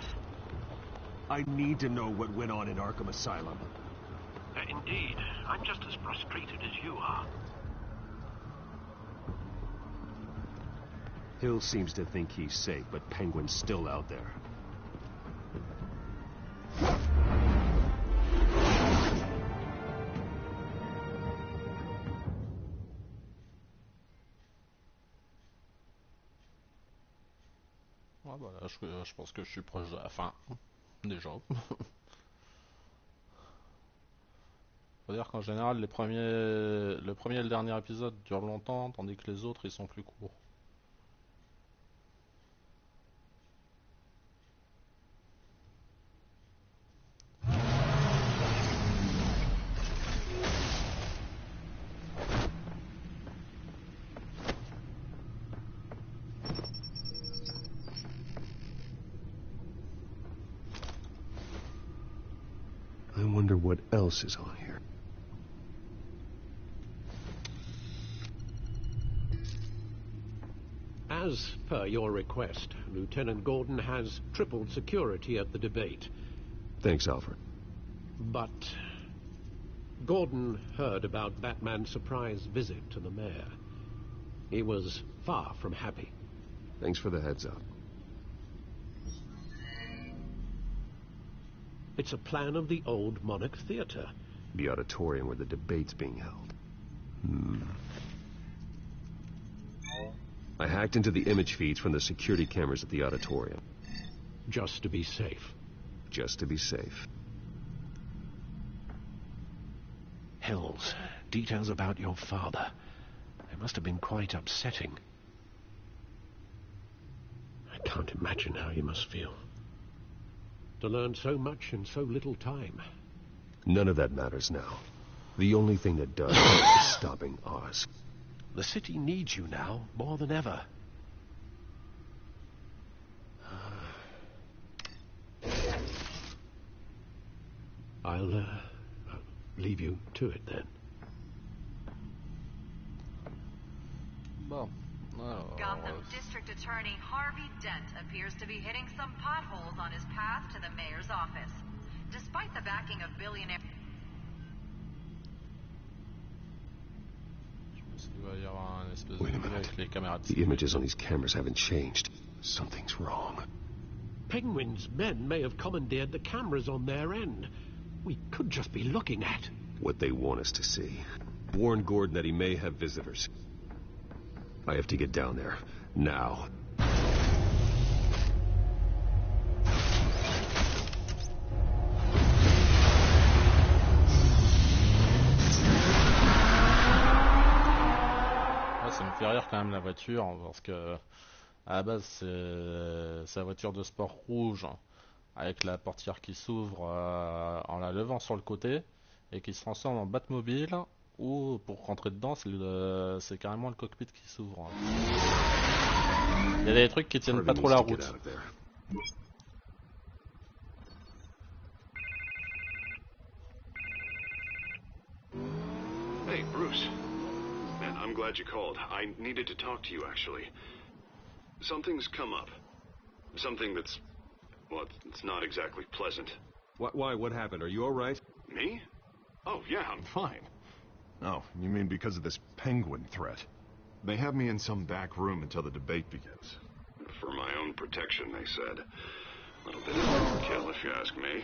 I need to know what went on in Arkham Asylum. Indeed, I'm just as frustrated as you are. Hill seems to think he's safe, but Penguin's still out there. Ouais, voilà, je pense que je suis proche de la fin, déjà. Faut dire qu'en général, le premier et le dernier épisode durent longtemps, tandis que les autres, ils sont plus courts. I wonder what else is on here. As per your request, Lieutenant Gordon has tripled security at the debate. Thanks, Alfred. But Gordon heard about Batman's surprise visit to the mayor. He was far from happy. Thanks for the heads up. It's a plan of the old Monarch Theater. The auditorium where the debate's being held. I hacked into the image feeds from the security cameras at the auditorium. Just to be safe. Just to be safe. Hells, details about your father. They must have been quite upsetting. I can't imagine how you must feel. To learn so much in so little time. None of that matters now. The only thing that does is stopping Oz. The city needs you now more than ever. I'll leave you to it then. Bon. Gotham District Attorney Harvey Dent appears to be hitting some potholes on his path to the mayor's office. Despite the backing of billionaire... Wait a minute. The images on these cameras haven't changed. Something's wrong. Penguin's men may have commandeered the cameras on their end. We could just be looking at what they want us to see. Warn Gordon that he may have visitors. I have to get down there. Now. Ça me fait rire quand même la voiture, parce que à la base c'est la voiture de sport rouge avec la portière qui s'ouvre en la levant sur le côté et qui se transforme en Batmobile, ou pour rentrer dedans c'est carrément le cockpit qui s'ouvre. Il y a des trucs qui tiennent pas trop la route. Hey, Bruce. Man, I'm glad you called. I needed to talk to you, actually. Something's come up. Something that's... well, it's not exactly pleasant. Why? What happened? Are you all right? Me? Oh, yeah, I'm fine. Oh, you mean because of this penguin threat? They have me in some back room until the debate begins. For my own protection, they said. A little bit of overkill, if you ask me.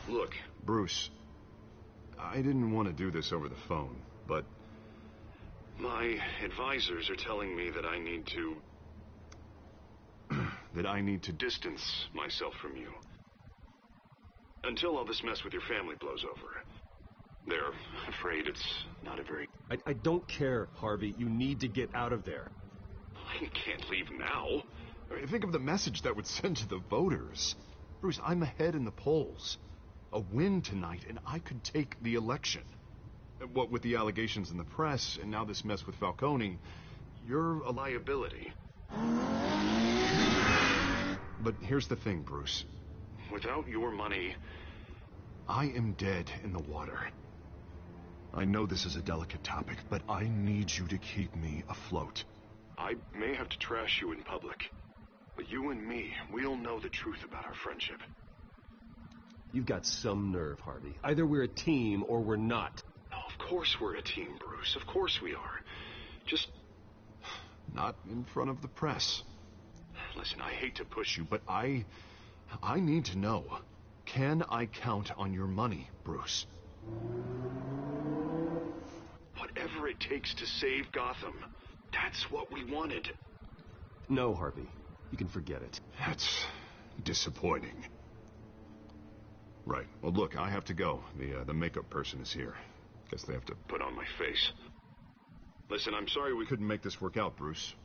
Look. Bruce, I didn't want to do this over the phone, but... My advisors are telling me that I need to... that I need to... distance myself from you. Until all this mess with your family blows over. They're afraid it's not a very... I don't care, Harvey. You need to get out of there. I can't leave now. Think of the message that would send to the voters. Bruce, I'm ahead in the polls. A win tonight, and I could take the election. What with the allegations in the press, and now this mess with Falcone, you're a liability. But here's the thing, Bruce. Without your money... I am dead in the water. I know this is a delicate topic, but I need you to keep me afloat. I may have to trash you in public, but you and me, we'll know the truth about our friendship. You've got some nerve, Harvey. Either we're a team or we're not. No, of course we're a team, Bruce. Of course we are. Just... not in front of the press. Listen, I hate to push you, but I need to know. Can I count on your money, Bruce? Whatever it takes to save Gotham. That's what we wanted. No, Harvey. You can forget it. That's disappointing. Right. Well, look, I have to go. The makeup person is here. Guess they have to put on my face. Listen, I'm sorry we couldn't make this work out, Bruce.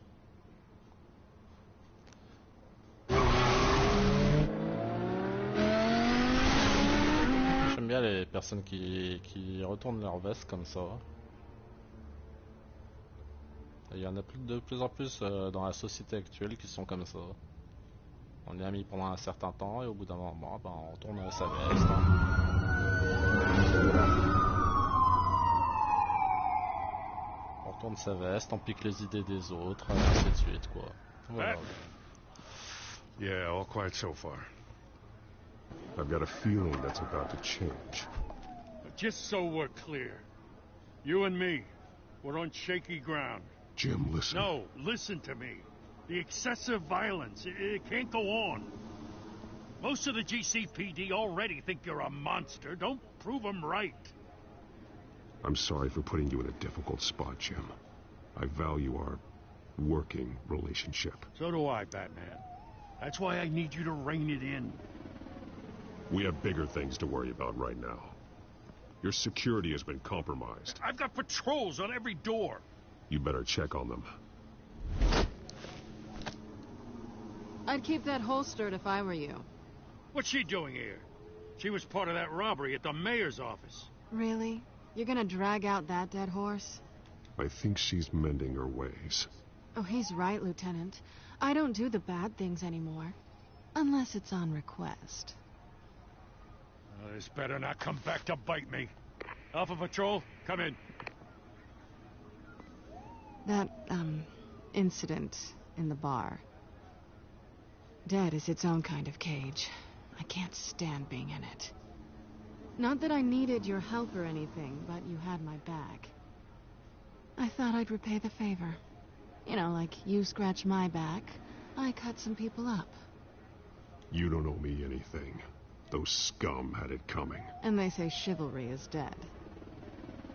J'aime bien les personnes qui retournent leur veste comme ça. Il y en a de plus en plus dans la société actuelle qui sont comme ça. On est amis pendant un certain temps et au bout d'un moment, on retourne sa veste. On retourne sa veste, on pique les idées des autres, ainsi de suite, quoi. Voilà. Yeah, all quiet so far. I've got a feeling that's about to change. Just so we're clear, you and me, we're on shaky ground. Jim, listen. No, listen to me. The excessive violence, it can't go on. Most of the GCPD already think you're a monster. Don't prove them right. I'm sorry for putting you in a difficult spot, Jim. I value our working relationship. So do I, Batman. That's why I need you to rein it in. We have bigger things to worry about right now. Your security has been compromised. I've got patrols on every door. You better check on them. I'd keep that holstered if I were you. What's she doing here? She was part of that robbery at the mayor's office. Really? You're gonna drag out that dead horse? I think she's mending her ways. Oh, he's right, Lieutenant. I don't do the bad things anymore. Unless it's on request. This better not come back to bite me. Alpha Patrol, come in. That, incident in the bar. Dead is its own kind of cage. I can't stand being in it. Not that I needed your help or anything, but you had my back. I thought I'd repay the favor. You know, like you scratch my back, I cut some people up. You don't owe me anything. Those scum had it coming. And they say chivalry is dead.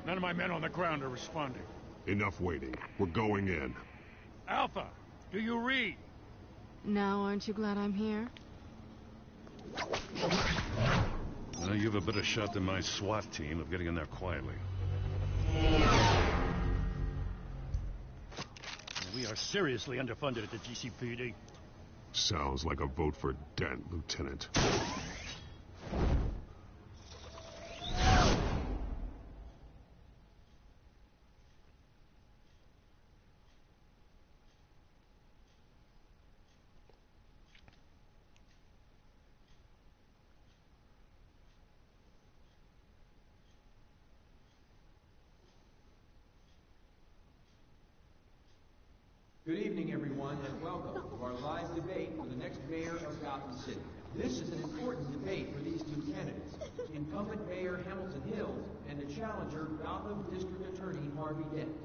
None of my men on the ground are responding. Enough waiting. We're going in. Alpha, do you read? Now, aren't you glad I'm here? Well, you have a better shot than my SWAT team of getting in there quietly. We are seriously underfunded at the GCPD. Sounds like a vote for Dent, Lieutenant. Good evening, everyone, and welcome to our live debate for the next mayor of Gotham City. This is an important debate for these two candidates, incumbent Mayor Hamilton Hill and the challenger, Gotham District Attorney Harvey Dent.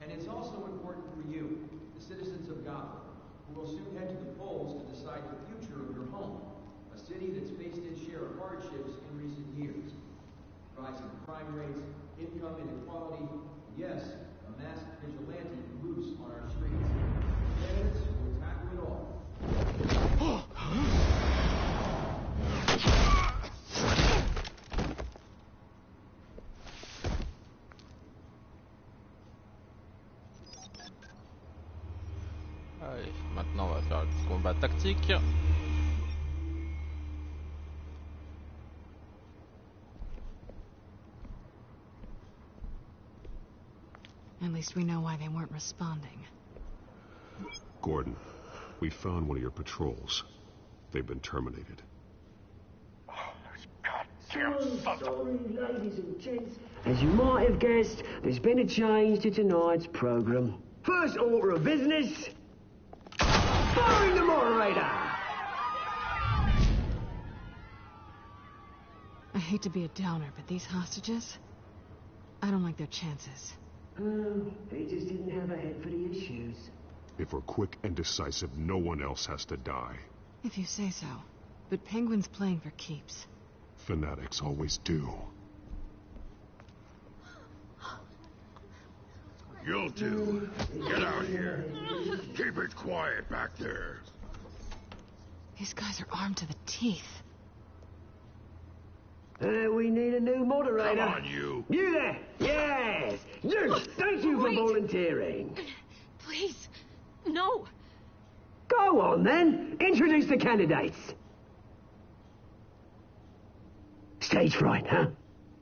And it's also important for you, the citizens of Gotham, who will soon head to the polls to decide the future of your home, a city that's faced its share of hardships in recent years. Rising crime rates, income inequality, and yes, a masked vigilante loose on our streets. Feds will tackle it all. Allez, maintenant on va faire un petit combat tactique. At least we know why they weren't responding. Gordon, we found one of your patrols. They've been terminated. Sorry, ladies and gents. As you might have guessed, there's been a change to tonight's program. First order of business, firing the moderator. I hate to be a downer, but these hostages, I don't like their chances. They just didn't have a head for the issues. If we're quick and decisive, no one else has to die. If you say so. But Penguin's playing for keeps. Fanatics always do. You'll do. Get out here. Keep it quiet back there. These guys are armed to the teeth. We need a new moderator. Come on, you. You there? Yes. Zeus, thank you for volunteering. Please, no. Go on, then. Introduce the candidates. Stage fright, huh?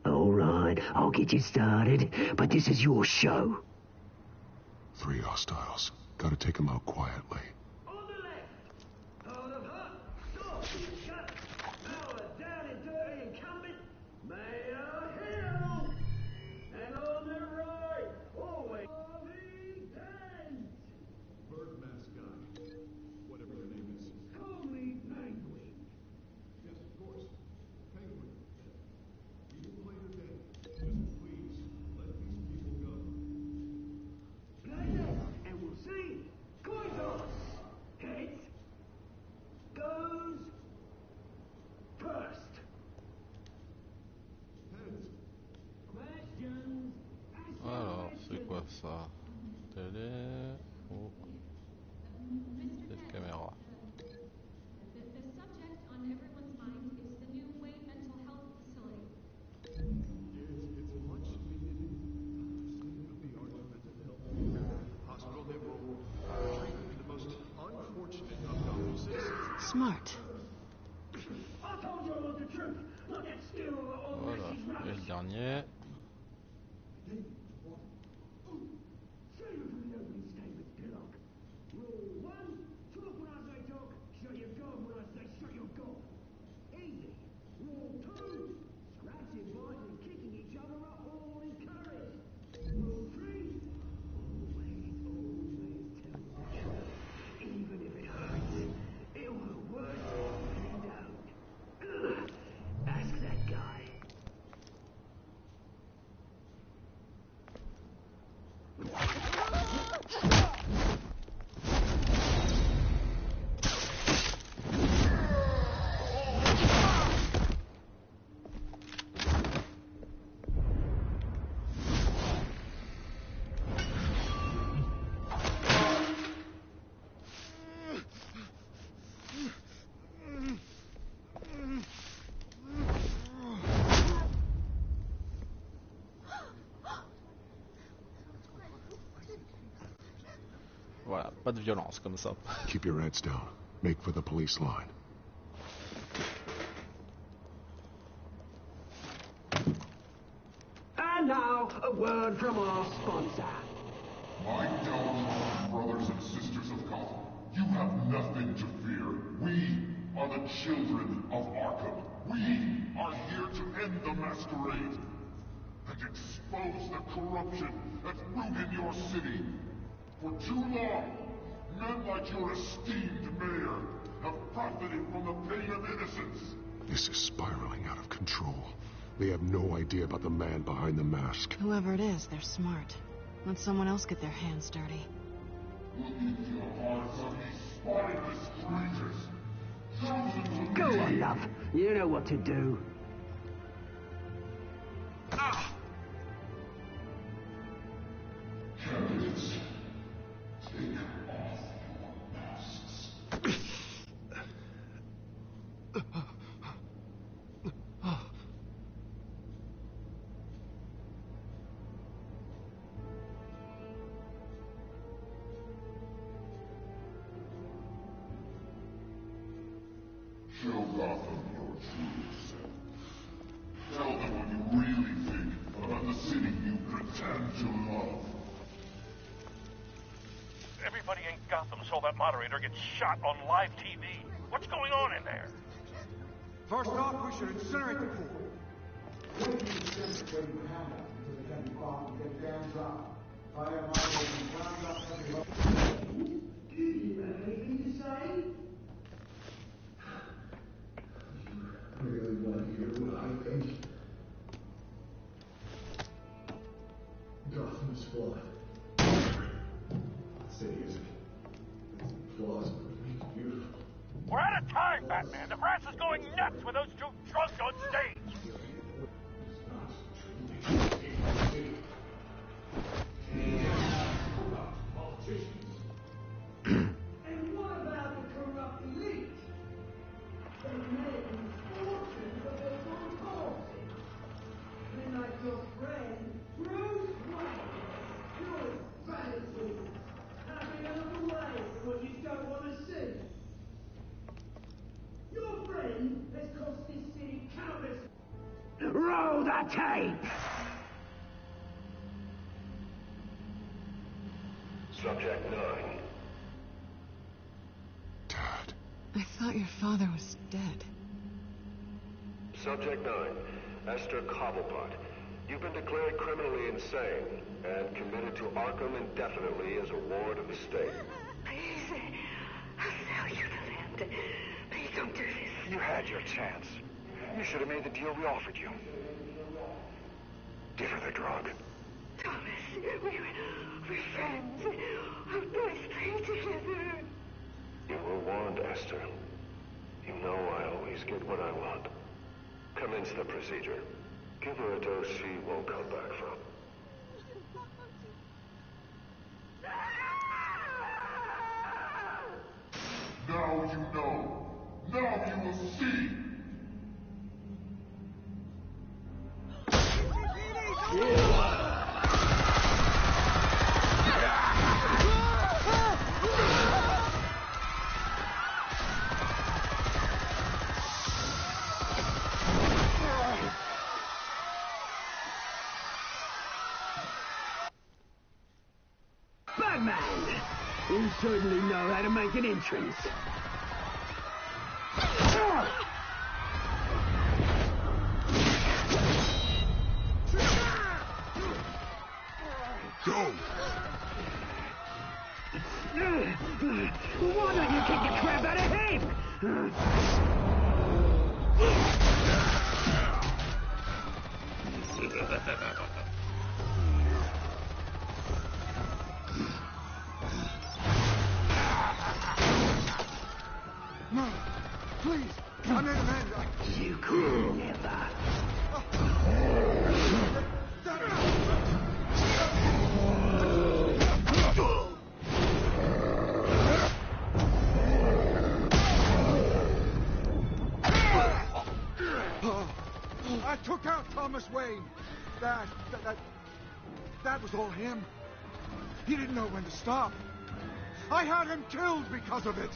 All right, I'll get you started, but this is your show. 3 hostiles. Gotta take them out quietly. On the left, out of her, stop, shut, power down and dirty incumbent, Mayor Hill. And on the right, always Harvey Dent. Bird mask guy. Whatever your name is. Call me Penguin. Yes, of course. Penguin. We will play the game. Just please, let these people go. Play it, and we'll see. Coin toss. Heads. Goes first. Questions. Alors, c'est quoi ça? Télé ou cette caméra? The subject on everyone's mind is the new Wayne mental health facility. It's a much needed state-of-the-art mental health hospital that will treat the most unfortunate of Gotham citizens. Smart. I told you all the truth. Look at still all Voilà, this is et le rubbish. dernier. Save it for the opening statement, Pillock. Rule 1, talk when I say talk, shut your gob when I say shut your gob. Easy. Rule 2, scratching, biting, and kicking each other are all encouraged. Rule 3, always tell the truth. Even if it hurts. It will work if you don't. Ugh. Ask that guy. Voilà, pas de violence comme ça. Keep your heads down. Make for the police line. And now, a word from our sponsor. My downtrodden brothers and sisters of Gotham, you have nothing to fear. We are the children of Arkham. We are here to end the masquerade and expose the corruption that's rooted in your city. For too long, men like your esteemed mayor have profited from the pain of innocence. This is spiraling out of control. They have no idea about the man behind the mask. Whoever it is, they're smart. Let someone else get their hands dirty. Go on, love. You know what to do. Candidates, take off your masks. Show Gotham your true self. Tell them what you really think about the city you pretend to love. Everybody in Gotham saw that moderator get shot on live TV. What's going on in there? First off, we should incinerate the pool. Really want to hear what I think? Gotham is flawed. The city isn't. Its flaws would make it beautiful. We're out of time, Batman. The press is going nuts with those two drunks on stage. And what about the corrupt elite? They make fortunes of their own policy. They're like your friend, Bruce Wayne. Pure vanity. Having another way for what you don't want to see. Your friend has cost this city countless... Roll the tape! Subject 9. I thought your father was dead. Subject 9. Esther Cobblepot. You've been declared criminally insane and committed to Arkham indefinitely as a ward of the state. Please, I'll sell you the land. Please don't do this. You had your chance. You should have made the deal we offered you. Give her the drug. Thomas, we're friends. Our best day together. You were warned, Esther. You know I always get what I want. Commence the procedure. Give her a dose she won't come back from. Now you know. Now you will see. Batman! You certainly know how to make an entrance. Go! Why don't you kick the crap out of him? No, please, I made a man. You could never. I took out Thomas Wayne. That was all him. He didn't know when to stop. I had him killed because of it.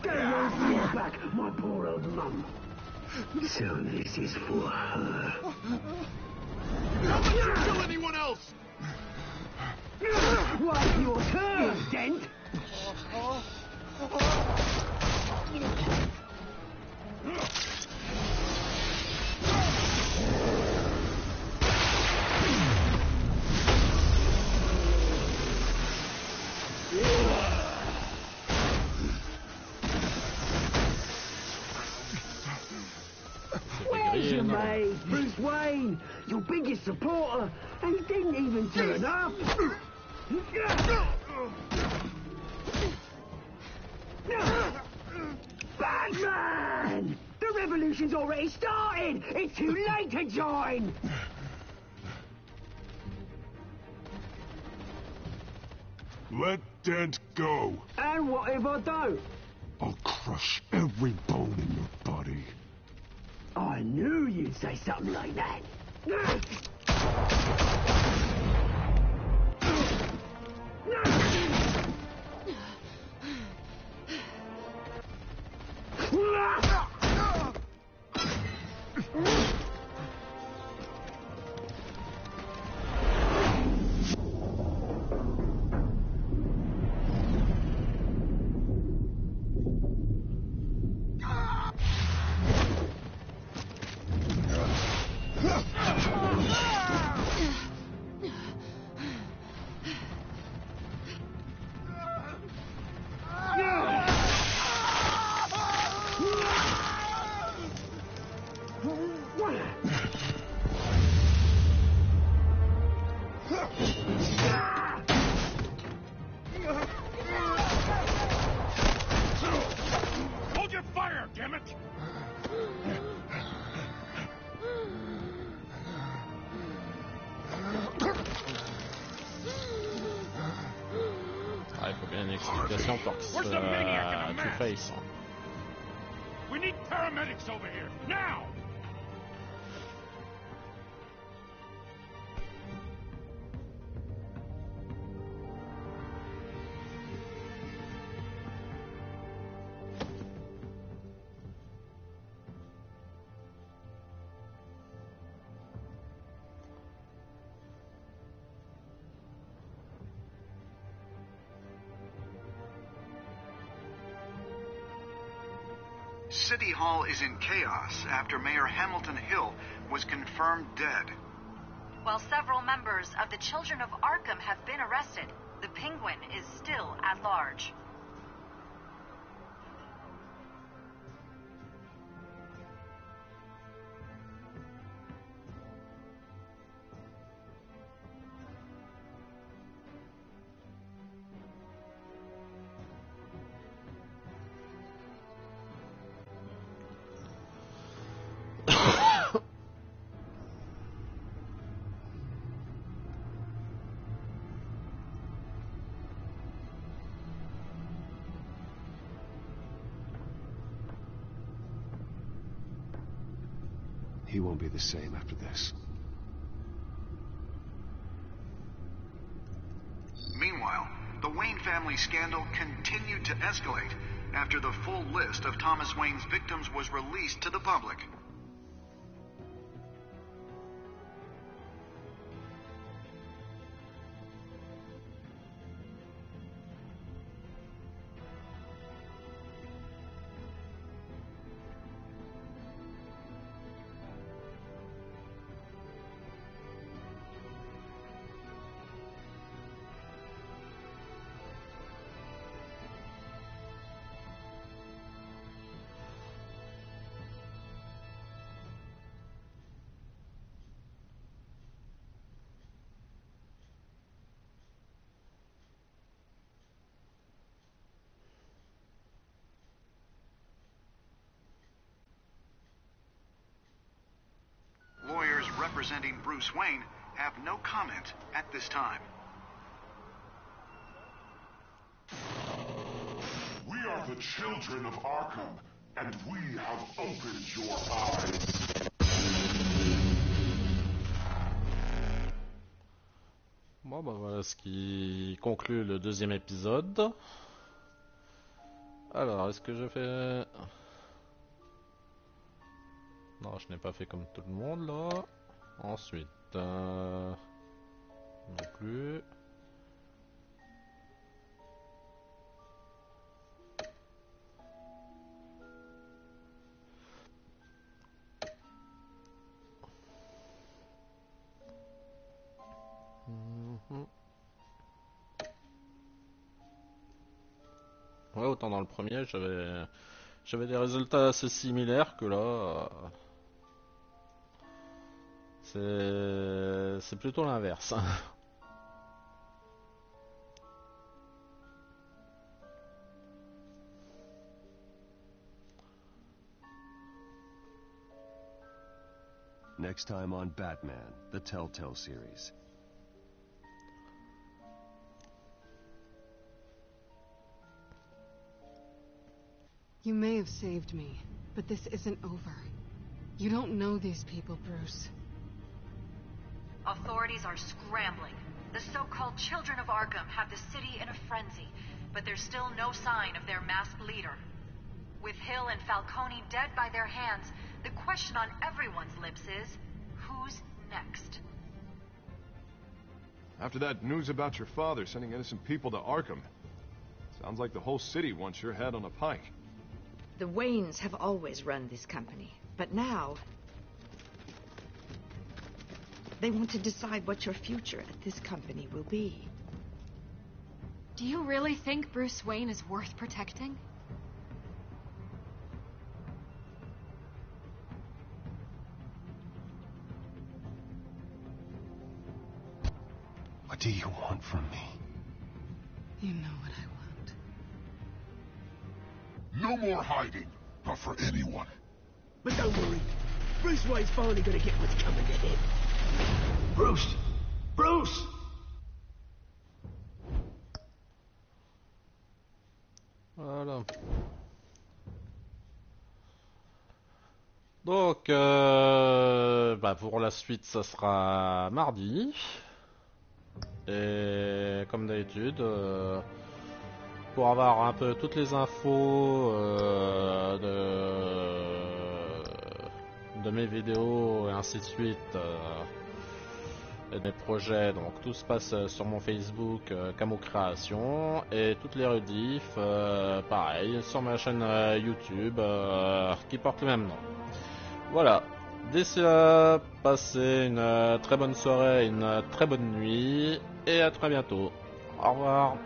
Get back, my poor old mum. So this is for her. Don't let you kill anyone else! What's your turn, Dent? mate. Bruce Wayne, your biggest supporter, and he didn't even turn up. Batman! The revolution's already started! It's too late to join! Let Dent go. And what if I don't? I'll crush every bone in your body. I knew you'd say something like that. Hold your fire, damn it! Ah, il faut bien une explication pour qu'il se Two-Face. We need paramedics over here, now! City Hall is in chaos after Mayor Hamilton Hill was confirmed dead. While several members of the Children of Arkham have been arrested, the Penguin is still at large. He won't be the same after this. Meanwhile, the Wayne family scandal continued to escalate after the full list of Thomas Wayne's victims was released to the public. Lawyers representing Bruce Wayne have no comment at this time. We are the children of Arkham, and we have opened your eyes. Bon bah voilà ce qui conclut le deuxième épisode. Alors, est-ce que je fais... Non, je n'ai pas fait comme tout le monde là. Ensuite, non plus. Ouais, autant dans le premier, j'avais des résultats assez similaires que là. C'est plutôt l'inverse. Next time on Batman, the Telltale series. You may have saved me, but this isn't over. You don't know these people, Bruce. Authorities are scrambling. The so-called Children of Arkham have the city in a frenzy, but there's still no sign of their masked leader. With Hill and Falcone dead by their hands, the question on everyone's lips is, who's next? After that news about your father sending innocent people to Arkham, sounds like the whole city wants your head on a pike. The Waynes have always run this company, but now they want to decide what your future at this company will be. Do you really think Bruce Wayne is worth protecting? What do you want from me? You know what I want. No more hiding, not for anyone. But don't worry, Bruce Wayne's finally gonna get what's coming to him. Bruce! Bruce! Voilà. Donc, pour la suite, ça sera mardi. Et comme d'habitude, pour avoir un peu toutes les infos de mes vidéos et ainsi de suite, et des projets, donc tout se passe sur mon Facebook Camo Création, et toutes les rediffs, pareil, sur ma chaîne YouTube qui porte le même nom. Voilà. D'ici là, passez une très bonne soirée, une très bonne nuit, et à très bientôt. Au revoir.